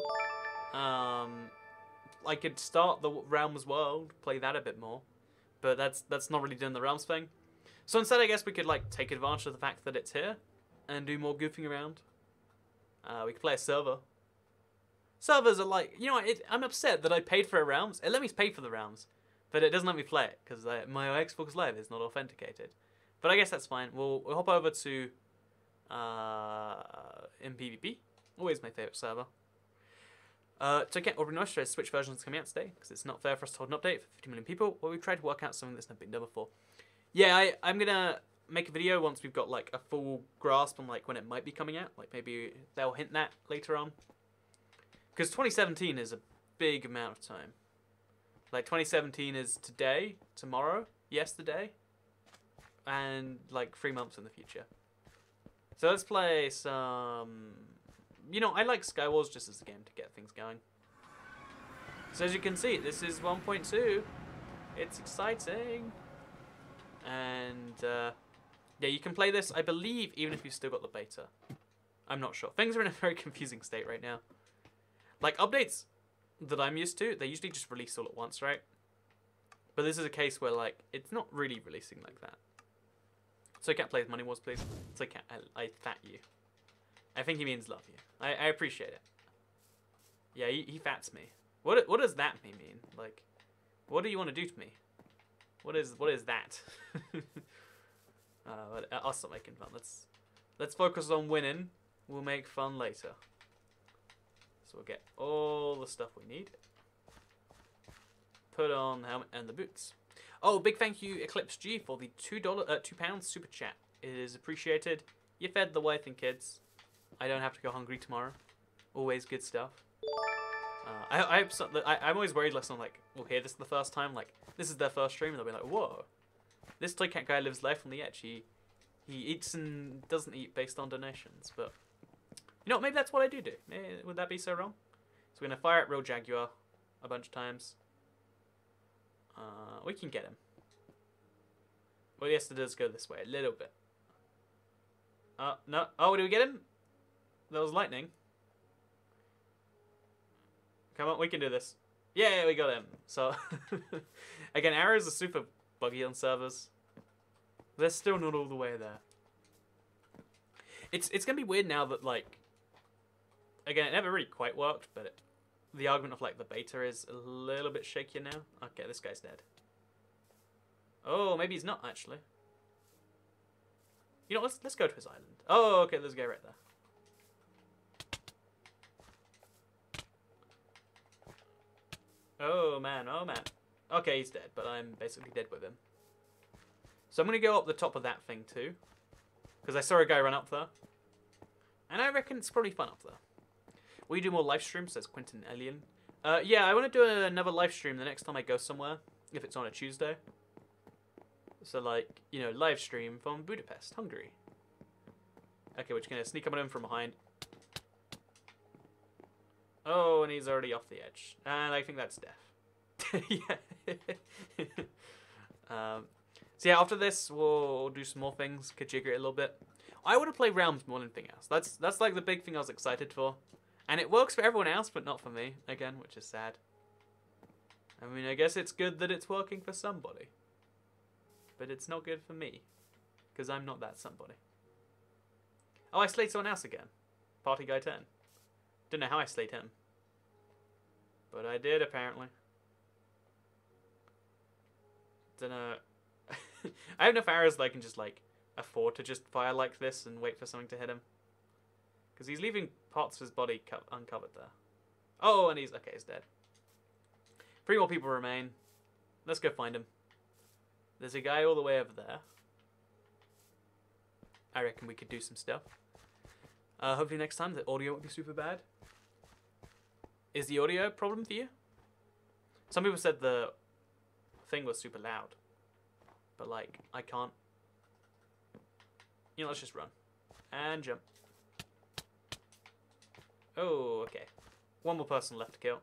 I could start the Realms world, play that a bit more, but that's not really doing the Realms thing. So instead, I guess we could like take advantage of the fact that it's here and do more goofing around. We could play a server. Servers are like, you know what, I'm upset that I paid for a Realms. It let me pay for the Realms, but it doesn't let me play it because my Xbox Live is not authenticated. But I guess that's fine. We'll hop over to in PvP. Always my favourite server. To get already noticed, there's Switch versions coming out today because it's not fair for us to hold an update for 50 million people. Well, we've tried to work out something that's never been done before. Yeah, I'm gonna make a video once we've got like a full grasp on like when it might be coming out. Like maybe they'll hint that later on. Because 2017 is a big amount of time. Like 2017 is today, tomorrow, yesterday, and like 3 months in the future. So let's play some... You know, I like Skywars just as a game to get things going. So as you can see, this is 1.2. It's exciting. And yeah, you can play this, I believe, even if you've still got the beta. I'm not sure. Things are in a very confusing state right now. Like, updates that I'm used to, they usually just release all at once, right? But this is a case where, like, it's not really releasing like that. So Cat plays Money Wars, please. So Cat, I fat you. I think he means love you. I appreciate it. Yeah, he fats me. What does that mean? Like, what do you want to do to me? What is that? But I'll stop making fun. Let's focus on winning. We'll make fun later. So we'll get all the stuff we need. Put on the helmet and the boots. Oh, big thank you, Eclipse G, for the £2 super chat. It is appreciated. You fed the wife and kids. I don't have to go hungry tomorrow. Always good stuff. I'm always worried like someone like will hear this the first time. Like this is their first stream, and they'll be like, "Whoa, this Toy Cat guy lives life on the edge. He eats and doesn't eat based on donations." But you know, maybe that's what I do. Would that be so wrong? So we're gonna fire at Real Jaguar a bunch of times. We can get him. Well, yes, it does go this way a little bit. No. Oh, did we get him? That was lightning. Come on, we can do this. Yeah, we got him. So, again, arrows are super buggy on servers. They're still not all the way there. It's gonna be weird now that, like, again, it never really quite worked, but the argument of, like, the beta is a little bit shakier now. Okay, this guy's dead. Oh, maybe he's not, actually. You know, let's go to his island. Oh, okay, there's a guy right there. Oh man, oh man. Okay, he's dead, but I'm basically dead with him. So I'm going to go up the top of that thing too. Because I saw a guy run up there. And I reckon it's probably fun up there. Will you do more live streams? Says Quentin Alien. Yeah, I want to do another live stream the next time I go somewhere. If it's on a Tuesday. So like, you know, live stream from Budapest, Hungary. Okay, we're just going to sneak up on him from behind. Oh, and he's already off the edge. And I think that's death. Yeah. So yeah, after this, we'll do some more things, kajigger it a little bit. I want to play Realms more than anything else. That's like the big thing I was excited for. And it works for everyone else, but not for me, again, which is sad. I mean, I guess it's good that it's working for somebody. But it's not good for me. Because I'm not that somebody. Oh, I slayed someone else again. Party Guy 10. Don't know how I slayed him. But I did, apparently. Don't know. I have enough arrows that I can just, like, afford to just fire like this and wait for something to hit him. Because he's leaving parts of his body uncovered there. Oh, and he's dead. 3 more people remain. Let's go find him. There's a guy all the way over there. I reckon we could do some stuff. Hopefully next time the audio won't be super bad. Is the audio a problem for you? Some people said the thing was super loud. But like, I can't. You know, let's just run. And jump. Oh, okay. 1 more person left to kill.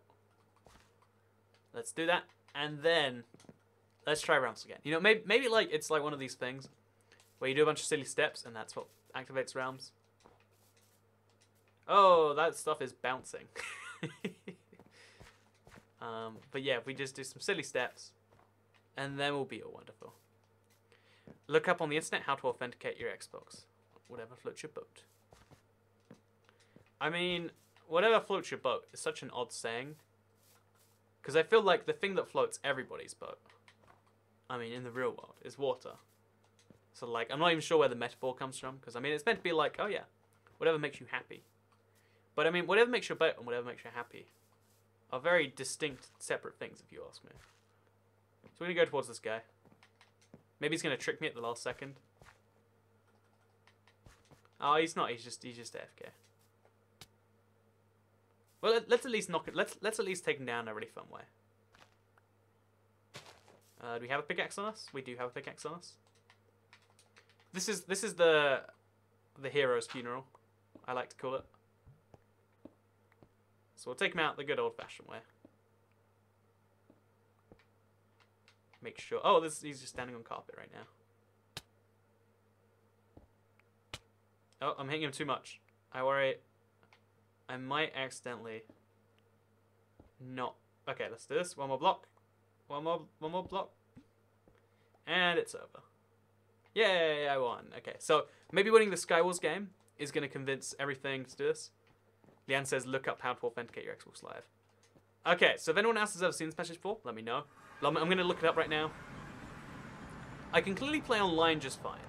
Let's do that. And then, let's try realms again. You know, maybe like, it's like one of these things where you do a bunch of silly steps and that's what activates realms. Oh, that stuff is bouncing. But yeah, if we just do some silly steps, and then we'll be all wonderful. Look up on the internet how to authenticate your Xbox. Whatever floats your boat. I mean, whatever floats your boat is such an odd saying. Because I feel like the thing that floats everybody's boat, I mean, in the real world, is water. So like, I'm not even sure where the metaphor comes from. Because I mean, it's meant to be like, oh yeah, whatever makes you happy. But I mean, whatever makes your boat and whatever makes you happy are very distinct, separate things, if you ask me. So we're going to go towards this guy. Maybe he's going to trick me at the last second. Oh, he's not. He's just AFK. Well, let's at least knock it. Let's at least take him down in a really fun way. Do we have a pickaxe on us? We do have a pickaxe on us. This is the hero's funeral, I like to call it. So we'll take him out the good old-fashioned way. Make sure. Oh, he's just standing on carpet right now. Oh, I'm hitting him too much. I worry I might accidentally not. Okay, let's do this. 1 more block. One more block. And it's over. Yay, I won. Okay, so maybe winning the Skywars game is going to convince everything to do this. Leanne says, look up how to authenticate your Xbox Live. Okay, so if anyone else has ever seen this message before, let me know. I'm going to look it up right now. I can clearly play online just fine.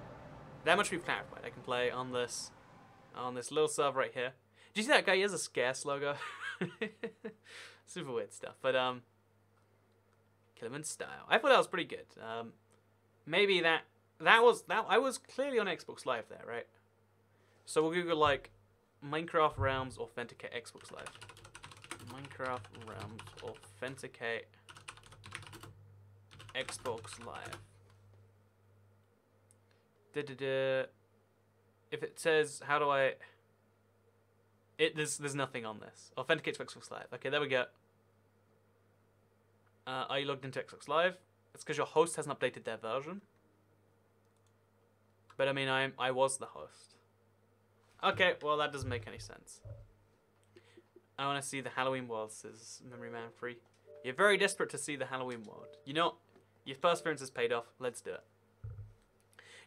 That much we've clarified. I can play on this little server right here. Do you see that guy? He has a scarce logo. Super weird stuff. But, kill him in style. I thought that was pretty good. Maybe I was clearly on Xbox Live there, right? So we'll Google, like, Minecraft Realms Authenticate Xbox Live. Minecraft Realms Authenticate Xbox Live. If it says, how do I... There's nothing on this. Authenticate to Xbox Live. Okay, there we go. Are you logged into Xbox Live? It's because your host hasn't updated their version. But I mean, I was the host. Okay, well that doesn't make any sense. I want to see the Halloween world, says Memory Man 3. You're very desperate to see the Halloween world. You know, your perseverance has paid off. Let's do it.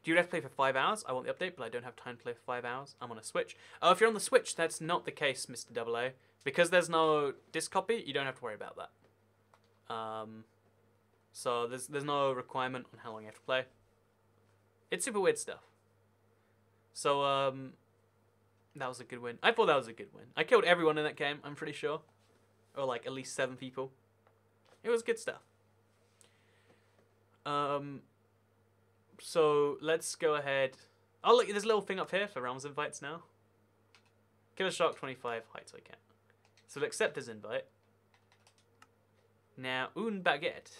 Do you have to play for 5 hours? I want the update, but I don't have time to play for 5 hours. I'm on a Switch. Oh, if you're on the Switch, that's not the case, Mr. AA. Because there's no disc copy, you don't have to worry about that. So there's no requirement on how long you have to play. It's super weird stuff. So, that was a good win. I thought that was a good win. I killed everyone in that game, I'm pretty sure. Or like at least 7 people. It was good stuff. So let's go ahead. Oh look, there's a little thing up here for Realms invites now. Killer Shark 25 hi toy cat. So we'll accept his invite. Now une baguette.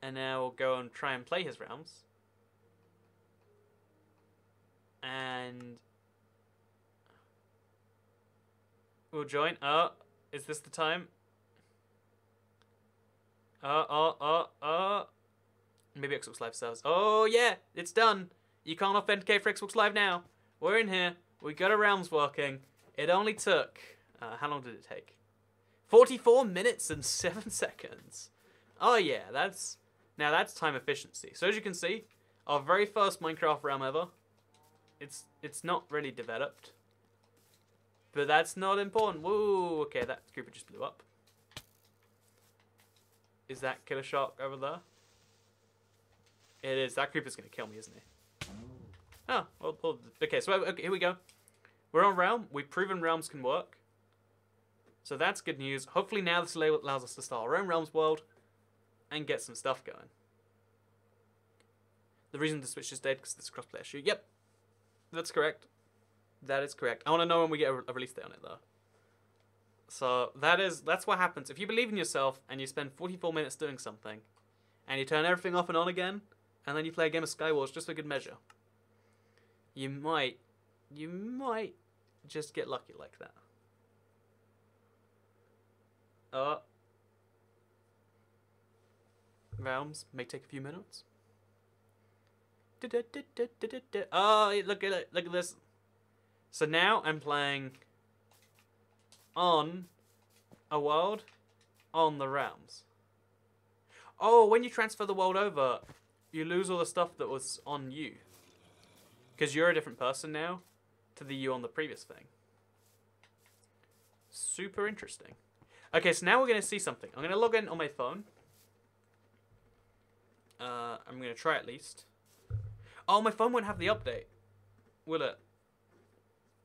And now we'll go and try and play his Realms. And we'll join. Oh, is this the time? Maybe Xbox Live servers. Oh yeah, it's done. You can't authenticate for Xbox Live now. We're in here. We got our Realms working. It only took, how long did it take? 44 minutes and 7 seconds. Oh yeah, now that's time efficiency. So as you can see, our very first Minecraft realm ever. It's not really developed. But that's not important. Woo, okay, that creeper just blew up. Is that Killer Shark over there? It is. That creeper's going to kill me, isn't he? Oh, well, okay, so okay, here we go. We're on Realm. We've proven Realms can work. So that's good news. Hopefully now this allows us to start our own Realms world and get some stuff going. The reason the Switch is dead because it's a crossplay issue. Yep, that's correct. That is correct. I want to know when we get a release date on it though. So that's what happens if you believe in yourself and you spend 44 minutes doing something, and you turn everything off and on again, and then you play a game of Skywars just for good measure. You might just get lucky like that. Realms may take a few minutes. Oh, look at it! Look at this. So now I'm playing on a world on the Realms. Oh, when you transfer the world over, you lose all the stuff that was on you. Because you're a different person now to the you on the previous thing. Super interesting. Okay, so now we're going to see something. I'm going to log in on my phone. I'm going to try at least. Oh, my phone won't have the update. Will it?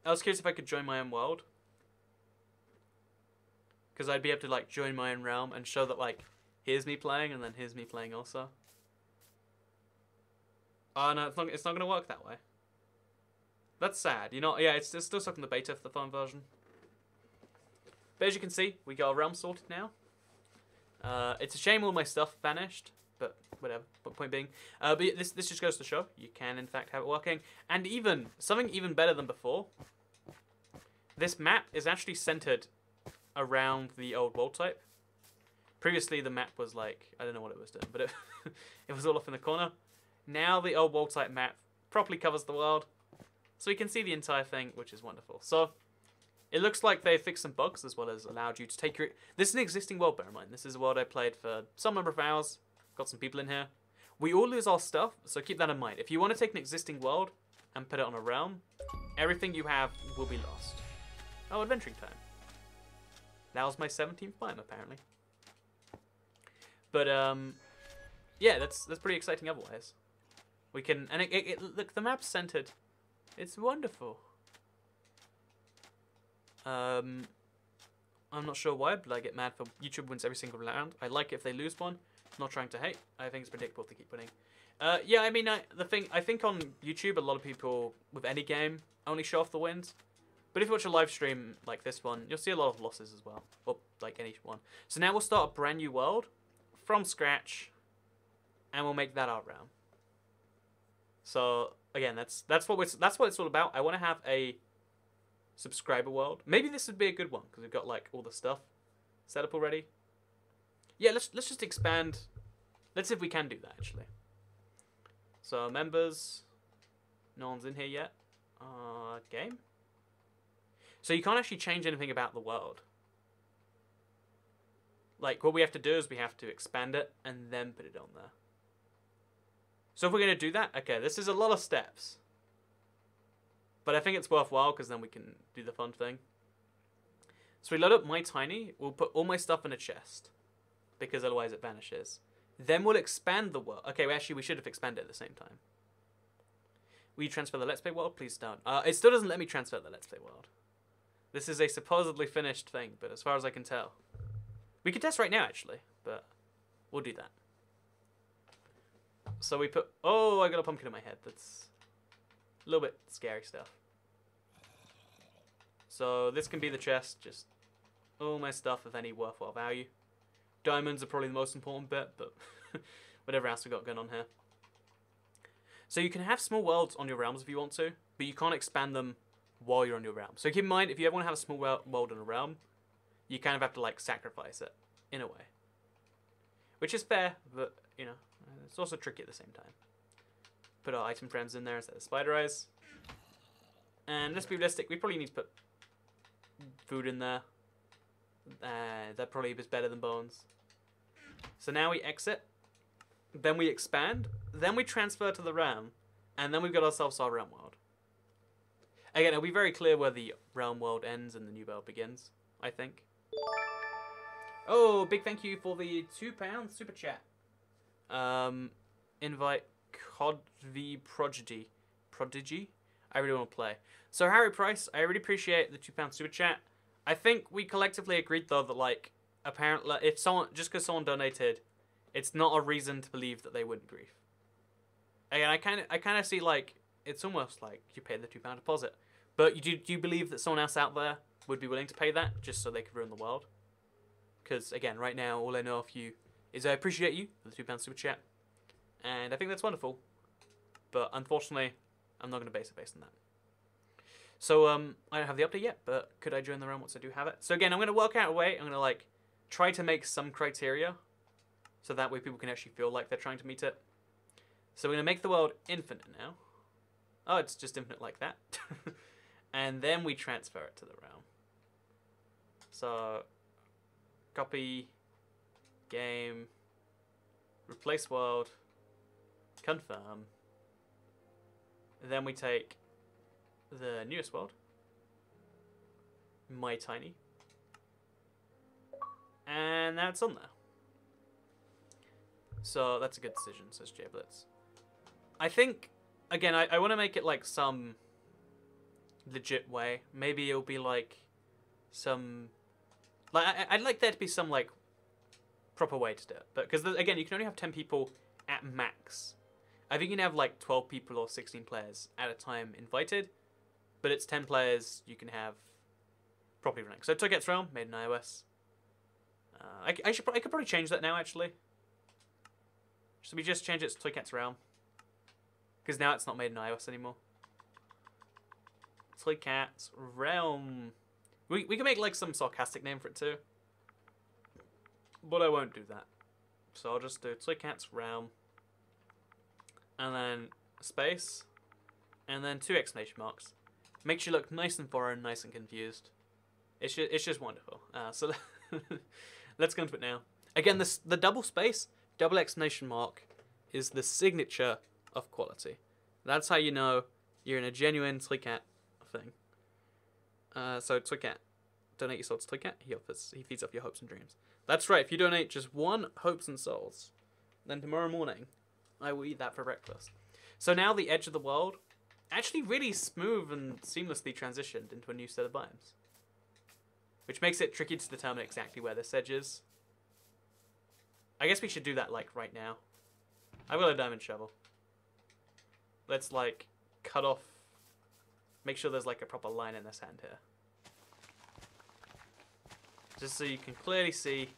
I was curious if I could join my own world. Because I'd be able to like join my own realm and show that like, here's me playing and then here's me playing also. Oh no, it's not going to work that way. That's sad. You know, yeah, it's still stuck in the beta for the phone version. But as you can see, we got our realm sorted now. It's a shame all my stuff vanished, but whatever. But point being, but this just goes to show you can in fact have it working, and even something even better than before. This map is actually centered around the old world type. Previously, the map was like I don't know what it was doing, but it was all off in the corner. Now the old world type map properly covers the world, so you can see the entire thing, which is wonderful. So. It looks like they fixed some bugs as well as allowed you to take your... This is an existing world, bear in mind. This is a world I played for some number of hours. Got some people in here. We all lose our stuff, so keep that in mind. If you want to take an existing world and put it on a realm, everything you have will be lost. Oh, adventuring time. That was my 17th time, apparently. But, yeah, that's pretty exciting otherwise. We can... And look, the map's centered. It's wonderful. I'm not sure why, but I get mad for YouTube wins every single round. I like it if they lose one. Not trying to hate. I think it's predictable to keep winning. Yeah, I mean, I think on YouTube, a lot of people with any game only show off the wins. But if you watch a live stream like this one, you'll see a lot of losses as well. Or like any one. So now we'll start a brand new world from scratch, and we'll make that our realm. So again, that's what it's all about. I want to have a subscriber world. Maybe this would be a good one because we've got like all the stuff set up already. Yeah, let's just expand. Let's see if we can do that actually. So members, no one's in here yet. Game. So you can't actually change anything about the world. Like what we have to do is we have to expand it and then put it on there. So if we're going to do that, okay, this is a lot of steps. But I think it's worthwhile because then we can do the fun thing. So we load up my tiny. We'll put all my stuff in a chest because otherwise it vanishes. Then we'll expand the world. Okay, we should have expanded at the same time. Will you transfer the Let's Play world? Please don't. It still doesn't let me transfer the Let's Play world. This is a supposedly finished thing, but as far as I can tell. We could test right now, actually, but we'll do that. So we put... Oh, I got a pumpkin in my head. That's a little bit scary stuff. So this can be the chest. Just all my stuff of any worthwhile value. Diamonds are probably the most important bit, but whatever else we got going on here. So you can have small worlds on your realms if you want to, but you can't expand them while you're on your realm. So keep in mind, if you ever want to have a small world on a realm, you kind of have to like sacrifice it in a way. Which is fair, but you know, it's also tricky at the same time. Put our item frames in there instead of spider eyes. And let's be realistic, we probably need to put food in there. That probably is better than bones. So now we exit, then we expand, then we transfer to the realm, and then we've got ourselves our realm world. Again, it'll be very clear where the realm world ends and the new world begins, I think. Oh, big thank you for the £2 super chat. Invite Cod v Prodigy. I really want to play. So Harry Price, I really appreciate the £2 super chat. I think we collectively agreed though that like apparently if someone just because someone donated, it's not a reason to believe that they wouldn't grief. Again, I kind of see like it's almost like you pay the £2 deposit, but do you believe that someone else out there would be willing to pay that just so they could ruin the world? Because again, right now all I know of you is I appreciate you for the £2 super chat, and I think that's wonderful. But unfortunately, I'm not going to base it based on that. So I don't have the update yet, but could I join the realm once I do have it? So again, I'm going to work out a way. I'm going to like try to make some criteria, so that way people can actually feel like they're trying to meet it. So we're going to make the world infinite now. Oh, it's just infinite like that. And then we transfer it to the realm. So copy, game, replace world, confirm. And then we take the newest world, my tiny, and now it's on there. So that's a good decision, says JBlitz. I think, again, I want to make it like some legit way. Maybe it'll be like some, like I'd like there to be some like proper way to do it. But because again, you can only have 10 people at max. I think you can have like 12 people or 16 players at a time invited, but it's 10 players you can have properly running. So Toykat's Realm, made in iOS. I could probably change that now actually. Should we just change it to Toykat's Realm? Because now it's not made in iOS anymore. Toykat's Realm. We can make like some sarcastic name for it too. But I won't do that. So I'll just do Toykat's Realm. And then space. And then 2 exclamation marks. Makes you look nice and foreign, nice and confused. It's just wonderful. So let's go into it now. Again, the double space, double exclamation mark is the signature of quality. That's how you know you're in a genuine Toycat thing. So Toycat, donate your soul to Toycat. He feeds off your hopes and dreams. That's right. If you donate just 1 hopes and souls, then tomorrow morning I will eat that for breakfast. So now the edge of the world actually really smooth and seamlessly transitioned into a new set of biomes, which makes it tricky to determine exactly where this edge is. I guess we should do that like right now. I've got a diamond shovel. Let's like cut off, make sure there's like a proper line in this hand here. Just so you can clearly see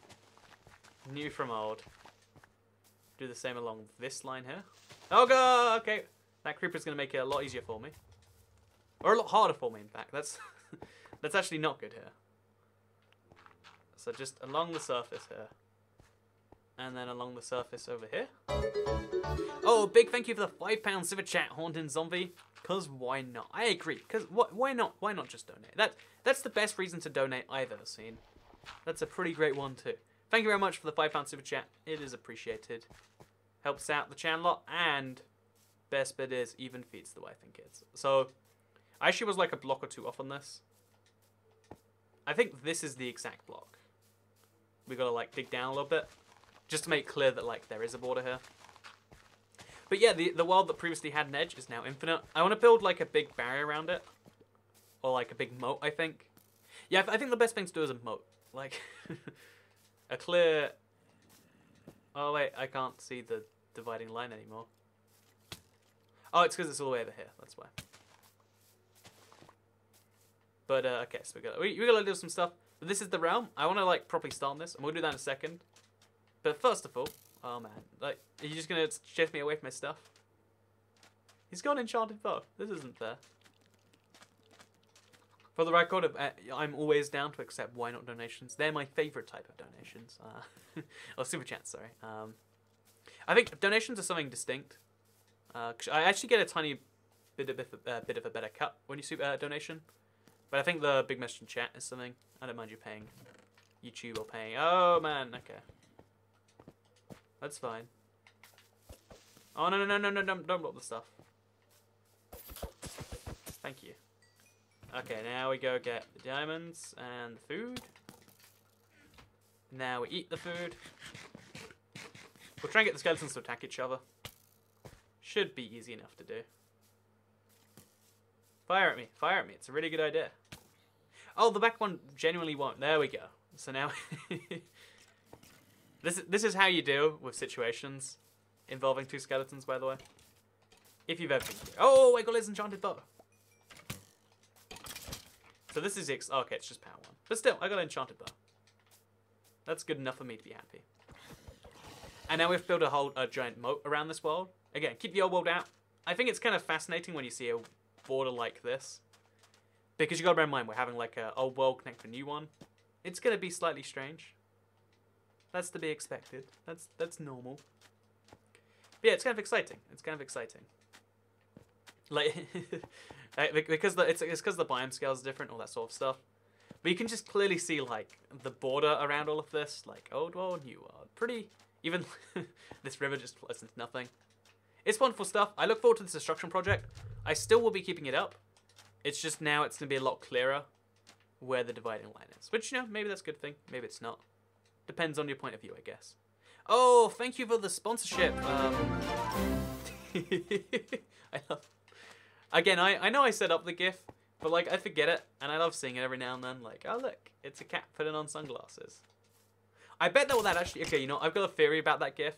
new from old. Do the same along this line here. Oh god, okay. That creeper's gonna make it a lot easier for me. Or a lot harder for me, in fact. That's that's actually not good here. So just along the surface here. And then along the surface over here. Oh, big thank you for the £5 super chat, Haunting Zombie. Cause why not? I agree. Cause why not? Why not just donate? That's the best reason to donate I've ever seen. That's a pretty great one too. Thank you very much for the £5 super chat. It is appreciated. Helps out the channel a lot, and best bit is even feeds the wife and kids. So I actually was like a block or 2 off on this. I think this is the exact block. We gotta like dig down a little bit, just to make clear that like there is a border here. But yeah, the world that previously had an edge is now infinite. I want to build like a big barrier around it, or like a big moat. I think. Yeah, I think the best thing to do is a moat, like a clear. Oh wait, I can't see the dividing line anymore. Oh, it's because it's all the way over here. That's why. But okay, so we gotta do some stuff. But this is the realm. I want to like properly start on this, and we'll do that in a second. But first of all, oh man, like, are you just gonna chase me away from my stuff? He's got an enchanted bow. This isn't fair. For the record, I'm always down to accept why not donations. They're my favorite type of donations. Or super chats, sorry. I think donations are something distinct. I actually get a tiny bit of a better cut when you donation. But I think the big message in chat is something. I don't mind you paying YouTube or paying. Oh man, okay. That's fine. Oh no, don't block the stuff. Thank you. Okay, now we go get the diamonds and the food. Now we eat the food. We'll try and get the skeletons to attack each other. Should be easy enough to do. Fire at me. Fire at me. It's a really good idea. Oh, the back one genuinely won't. There we go. So now... This is how you deal with situations involving two skeletons, by the way. If you've ever been through. Oh, I got his enchanted bow. So this is okay, it's just power 1. But still, I got an enchanted bow. That's good enough for me to be happy. And now we have to build a giant moat around this world. Again, keep the old world out. I think it's kind of fascinating when you see a border like this. Because you got to bear in mind, we're having like an old world connect to a new one. It's going to be slightly strange. That's to be expected. That's normal. But yeah, it's kind of exciting. It's kind of exciting. Like, because it's because the biome scale is different, all that sort of stuff. But you can just clearly see like the border around all of this, like old world, new world. Pretty even. This river just flows into nothing. It's wonderful stuff. I look forward to this destruction project. I still will be keeping it up. It's just now it's gonna be a lot clearer where the dividing line is. Which, you know, maybe that's a good thing. Maybe it's not. Depends on your point of view, I guess. Oh, thank you for the sponsorship. I love. Again, I know I set up the GIF, but like I forget it, and I love seeing it every now and then. Like, oh look, it's a cat putting on sunglasses. I bet that actually. Okay, you know, I've got a theory about that GIF.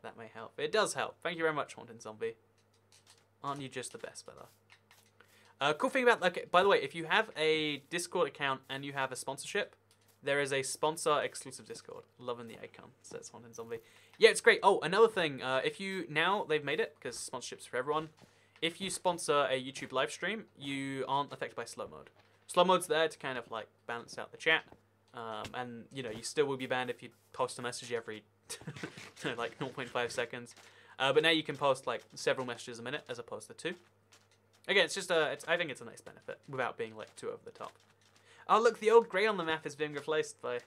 That may help. It does help. Thank you very much, Haunted Zombie. Aren't you just the best, fella? Cool thing about, okay, by the way, if you have a Discord account and you have a sponsorship, there is a sponsor exclusive Discord. Loving the icon, says Haunted Zombie. Yeah, it's great. Oh, another thing, if you, now they've made it, because sponsorships for everyone, if you sponsor a YouTube live stream, you aren't affected by slow mode. Slow mode's there to kind of like balance out the chat, and you know, you still will be banned if you post a message every like 0.5 seconds. But now you can post like several messages a minute as opposed to 2. Again, it's just I think it's a nice benefit without being like too over the top. Oh look, the old grey on the map is being replaced by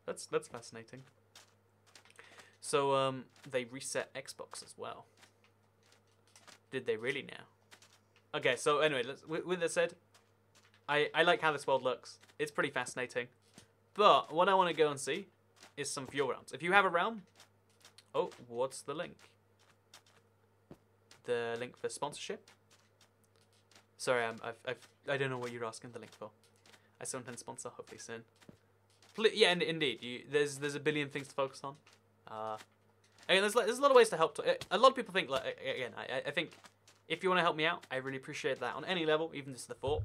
that's fascinating. So they reset Xbox as well. Did they really now? Okay, so anyway, with that said, I like how this world looks. It's pretty fascinating. But what I want to go and see is some of your realms. If you have a realm, oh, what's the link? The link for sponsorship? Sorry, I don't know what you're asking the link for. I still intend to sponsor, hopefully soon. Yeah, indeed. There's a billion things to focus on. Again, there's a lot of ways to help. A lot of people think, like, again, I think if you want to help me out, I really appreciate that on any level, even just the thought.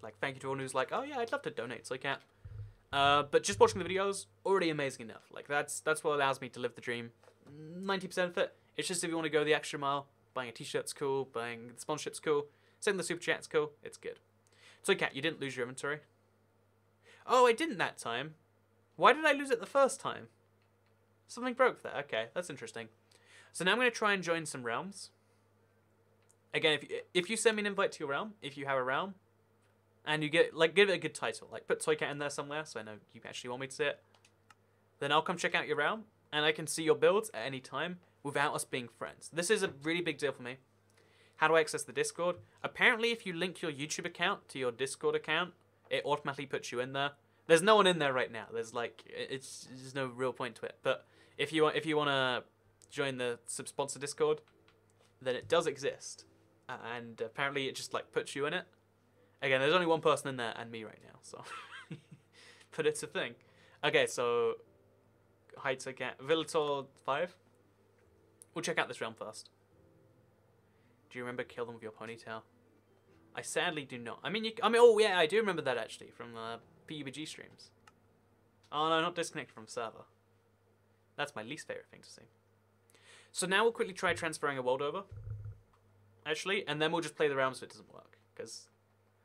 Like, thank you to everyone who's like, oh yeah, I'd love to donate, so I can. But just watching the videos, already amazing enough. Like, that's what allows me to live the dream. 90% of it. It's just if you want to go the extra mile, buying a t-shirt's cool, buying the sponsorship's cool, sending the super chat's cool, it's good. So, Cat, you didn't lose your inventory? Oh, I didn't that time. Why did I lose it the first time? Something broke there. Okay, that's interesting. So now I'm going to try and join some realms. Again, if you send me an invite to your realm, if you have a realm, and you get, like, give it a good title, like put Toycat in there somewhere so I know you actually want me to see it, then I'll come check out your realm, and I can see your builds at any time without us being friends. This is a really big deal for me. How do I access the Discord? Apparently, if you link your YouTube account to your Discord account, it automatically puts you in there. There's no one in there right now. There's like, there's no real point to it. But if you want to join the sponsor Discord, then it does exist, and apparently it just like puts you in it. Again, there's only one person in there and me right now, so but it's a thing. Okay, so heights again, Villator 5. We'll check out this realm first. Do you remember Kill Them With Your Ponytail? I sadly do not. I mean, oh yeah, I do remember that actually from PUBG streams. Oh no, not disconnected from server. That's my least favorite thing to see. So now we'll quickly try transferring a world over, actually, and then we'll just play the realms if it doesn't work. Because,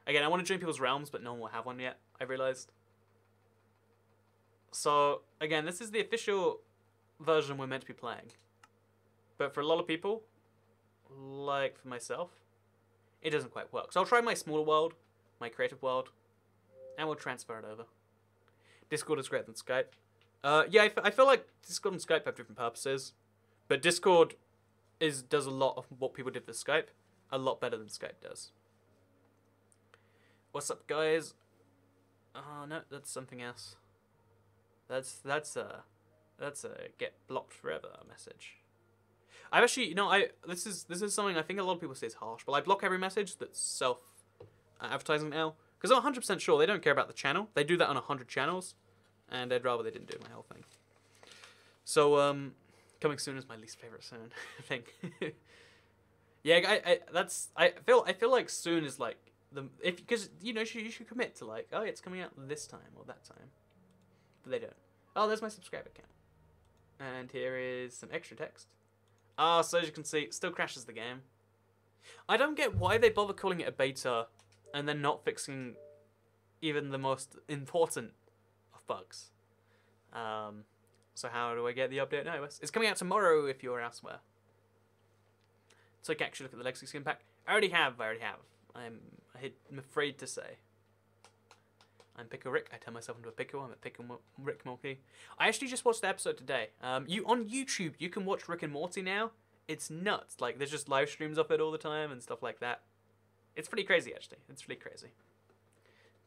again, I want to join people's realms, but no one will have one yet, I realized. So, again, this is the official version we're meant to be playing. But for a lot of people, like for myself, it doesn't quite work. So I'll try my smaller world, my creative world, and we'll transfer it over. Discord is greater than Skype. Yeah, I feel like Discord and Skype have different purposes, but Discord does a lot of what people did with Skype a lot better than Skype does. What's up, guys? Oh no, that's something else. That's a get blocked forever message. I've actually, this is something I think a lot of people say is harsh, but I block every message that's self-advertising now. Because I'm 100% sure they don't care about the channel. They do that on 100 channels, and I'd rather they didn't do my whole thing. So, coming soon is my least favorite soon, I think. Yeah, I feel like soon is like because you should commit to like, oh, it's coming out this time or that time, but they don't. Oh, there's my subscriber count, and here is some extra text. Ah, so as you can see, it still crashes the game. I don't get why they bother calling it a beta, and then not fixing even the most important of bugs. So how do I get the update now? It's coming out tomorrow if you're elsewhere. So I can actually look at the legacy skin pack. I already have. I'm afraid to say. I'm Pickle Rick. I turn myself into a pickle. I'm a Pickle Rick Morty. I actually just watched the episode today. On YouTube, you can watch Rick and Morty now. It's nuts. Like, there's just live streams of it all the time and stuff like that. It's pretty crazy, actually. It's really crazy.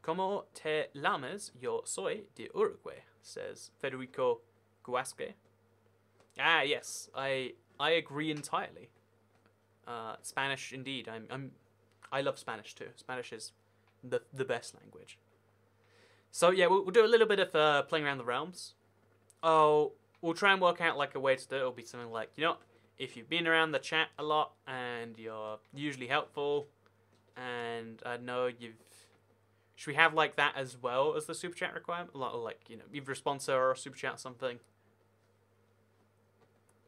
Como te llamas? Yo soy de Uruguay, says Federico Guasque. Ah, yes. I agree entirely. Spanish, indeed. I love Spanish too. Spanish is the best language. So yeah, we'll do a little bit of playing around the realms. Oh, we'll try and work out like a way to do it. It'll be something like, if you've been around the chat a lot and you're usually helpful, and I know should we have like that as well as the super chat requirement? A lot of like, either a sponsor or a super chat or something.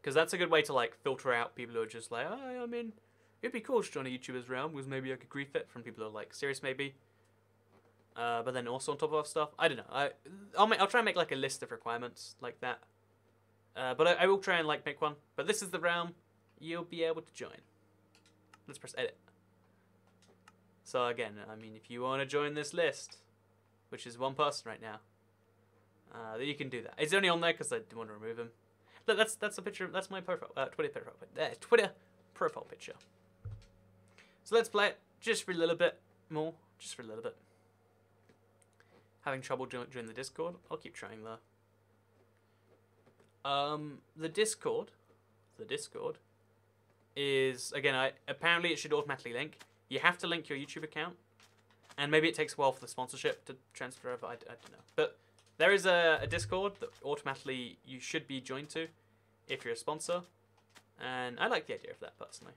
Because that's a good way to like filter out people who are just like, oh, I mean, it'd be cool to join a YouTuber's realm, because maybe I could grief it, from people who are like serious maybe. But then also on top of stuff, I don't know. I'll try and make like a list of requirements like that. But I will try and like make one. But this is the realm you'll be able to join. Let's press edit. So again, I mean, if you want to join this list, which is one person right now, then you can do that. It's only on there because I didn't want to remove him. Look, that's a picture. That's my profile, Twitter profile picture. So let's play it just for a little bit more, just for a little bit. Having trouble joining the Discord? I'll keep trying though. The Discord is, again, apparently it should automatically link. You have to link your YouTube account, and maybe it takes a while for the sponsorship to transfer over. I don't know, but there is a Discord that automatically you should be joined to if you're a sponsor, and I like the idea of that personally.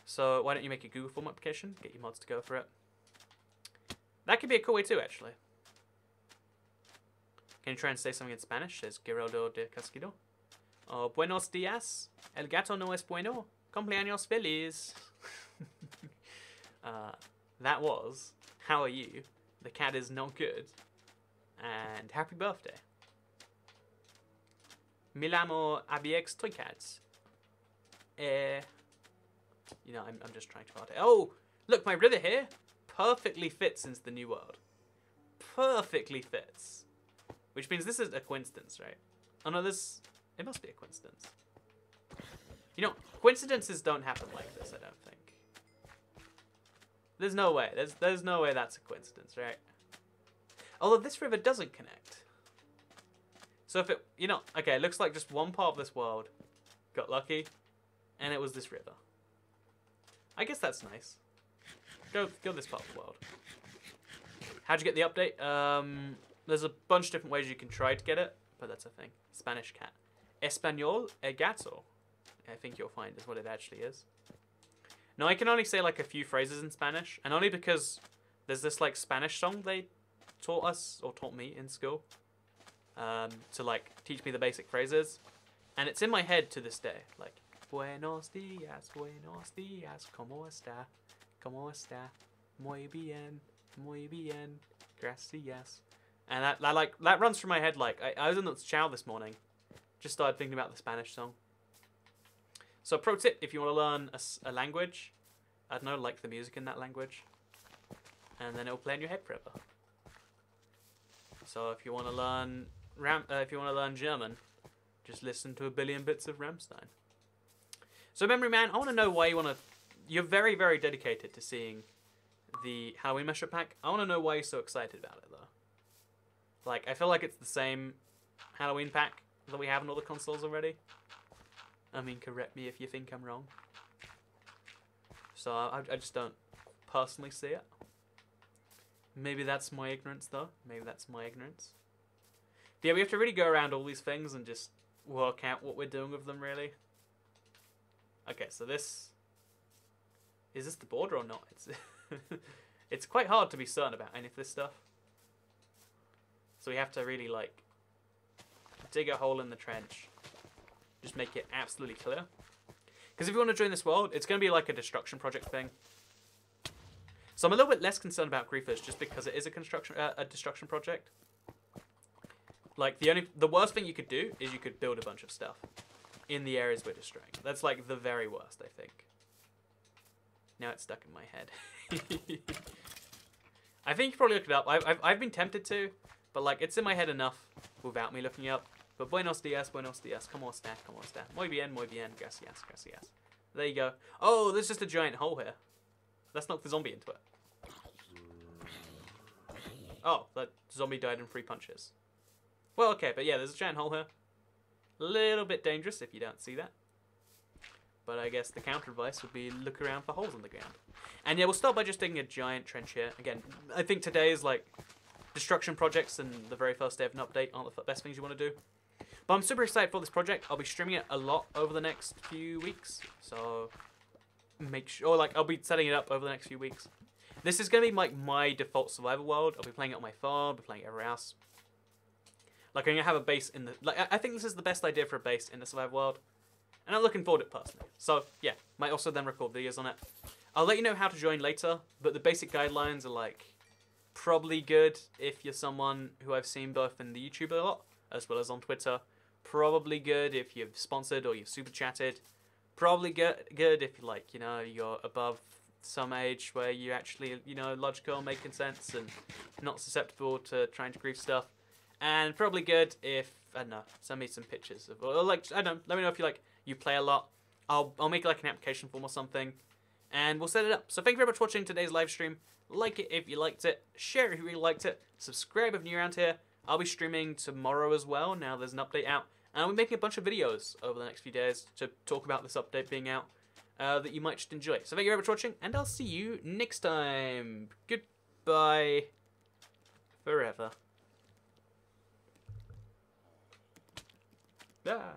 So why don't you make a Google form application? Get your mods to go for it. That could be a cool way too, actually. Can you try and say something in Spanish? Says Geraldo de Casquido. Oh, buenos días. El gato no es bueno. Cumpleaños feliz. That was, how are you? The cat is not good. And happy birthday. Mi llamo Abiex Toycats. I'm just trying to art it. Oh, look, my river here perfectly fits into the new world. Perfectly fits. Which means this is a coincidence, right? Oh no, it must be a coincidence. Coincidences don't happen like this, I don't think. There's no way. There's no way that's a coincidence, right? Although this river doesn't connect. So if it, okay, it looks like just one part of this world got lucky, and it was this river. I guess that's nice. Go this part of the world. How'd you get the update? There's a bunch of different ways you can try to get it, but that's a thing. Spanish cat. Español Elgato, I think you'll find is what it actually is. Now I can only say like a few phrases in Spanish, and only because there's this like Spanish song they taught us, or taught me in school, to like teach me the basic phrases, and it's in my head to this day. Like, buenos días, ¿cómo está? ¿Cómo está? Muy bien, gracias. And that runs through my head. Like I was in the shower this morning, just started thinking about the Spanish song. So pro tip, if you want to learn a language, I don't know, like the music in that language, and then it'll play in your head forever. So if you want to learn German, just listen to a billion bits of Rammstein. So Memory Man, I want to know why you're very, very dedicated to seeing the Halloween mashup pack. I want to know why you're so excited about it though. Like, I feel like it's the same Halloween pack that we have on all the consoles already. I mean, correct me if you think I'm wrong. So I just don't personally see it. Maybe that's my ignorance, though. Maybe that's my ignorance. But yeah, we have to really go around all these things and just work out what we're doing with them, really. Okay, so this... Is this the border or not? It's it's quite hard to be certain about any of this stuff. So we have to really, like, dig a hole in the trench. Just make it absolutely clear. Because if you want to join this world, it's going to be like a destruction project thing. So I'm a little bit less concerned about griefers just because it is a destruction project. Like, the worst thing you could do is you could build a bunch of stuff in the areas we're destroying. That's like the very worst, I think. Now it's stuck in my head. I think you probably look it up. I've been tempted to, but like it's in my head enough without me looking it up. But buenos dias, buenos dias. Como está, como está. Muy bien, gracias, gracias. There you go. Oh, there's just a giant hole here. Let's knock the zombie into it. Oh, that zombie died in 3 punches. Well, okay, but yeah, there's a giant hole here. A little bit dangerous if you don't see that. But I guess the counter advice would be look around for holes in the ground. And yeah, we'll start by just digging a giant trench here. Again, I think today is like destruction projects and the very first day of an update aren't the best things you want to do. But I'm super excited for this project. I'll be streaming it a lot over the next few weeks. So make sure, like, I'll be setting it up over the next few weeks. This is going to be like my default survival world. I'll be playing it on my phone, I'll be playing it everywhere else. Like, I'm going to have a base in the... Like, I think this is the best idea for a base in the survival world. And I'm looking forward to it personally. So, yeah, might also then record videos on it. I'll let you know how to join later, but the basic guidelines are, like, probably good if you're someone who I've seen both in the YouTube a lot, as well as on Twitter. Probably good if you've sponsored or you've super chatted. Probably good if, like, you know, you're above some age where you actually, you know, logical, making sense, and not susceptible to trying to grief stuff. And probably good if, I don't know, send me some pictures of, or like, I don't know, let me know if you like, you play a lot. I'll make like an application form or something, and we'll set it up. So thank you very much for watching today's live stream. Like it if you liked it, share it if you really liked it, subscribe if you're around here. I'll be streaming tomorrow as well, now there's an update out. And I'll be making a bunch of videos over the next few days to talk about this update being out that you might just enjoy. So thank you very much for watching, and I'll see you next time. Goodbye. Forever. Ah.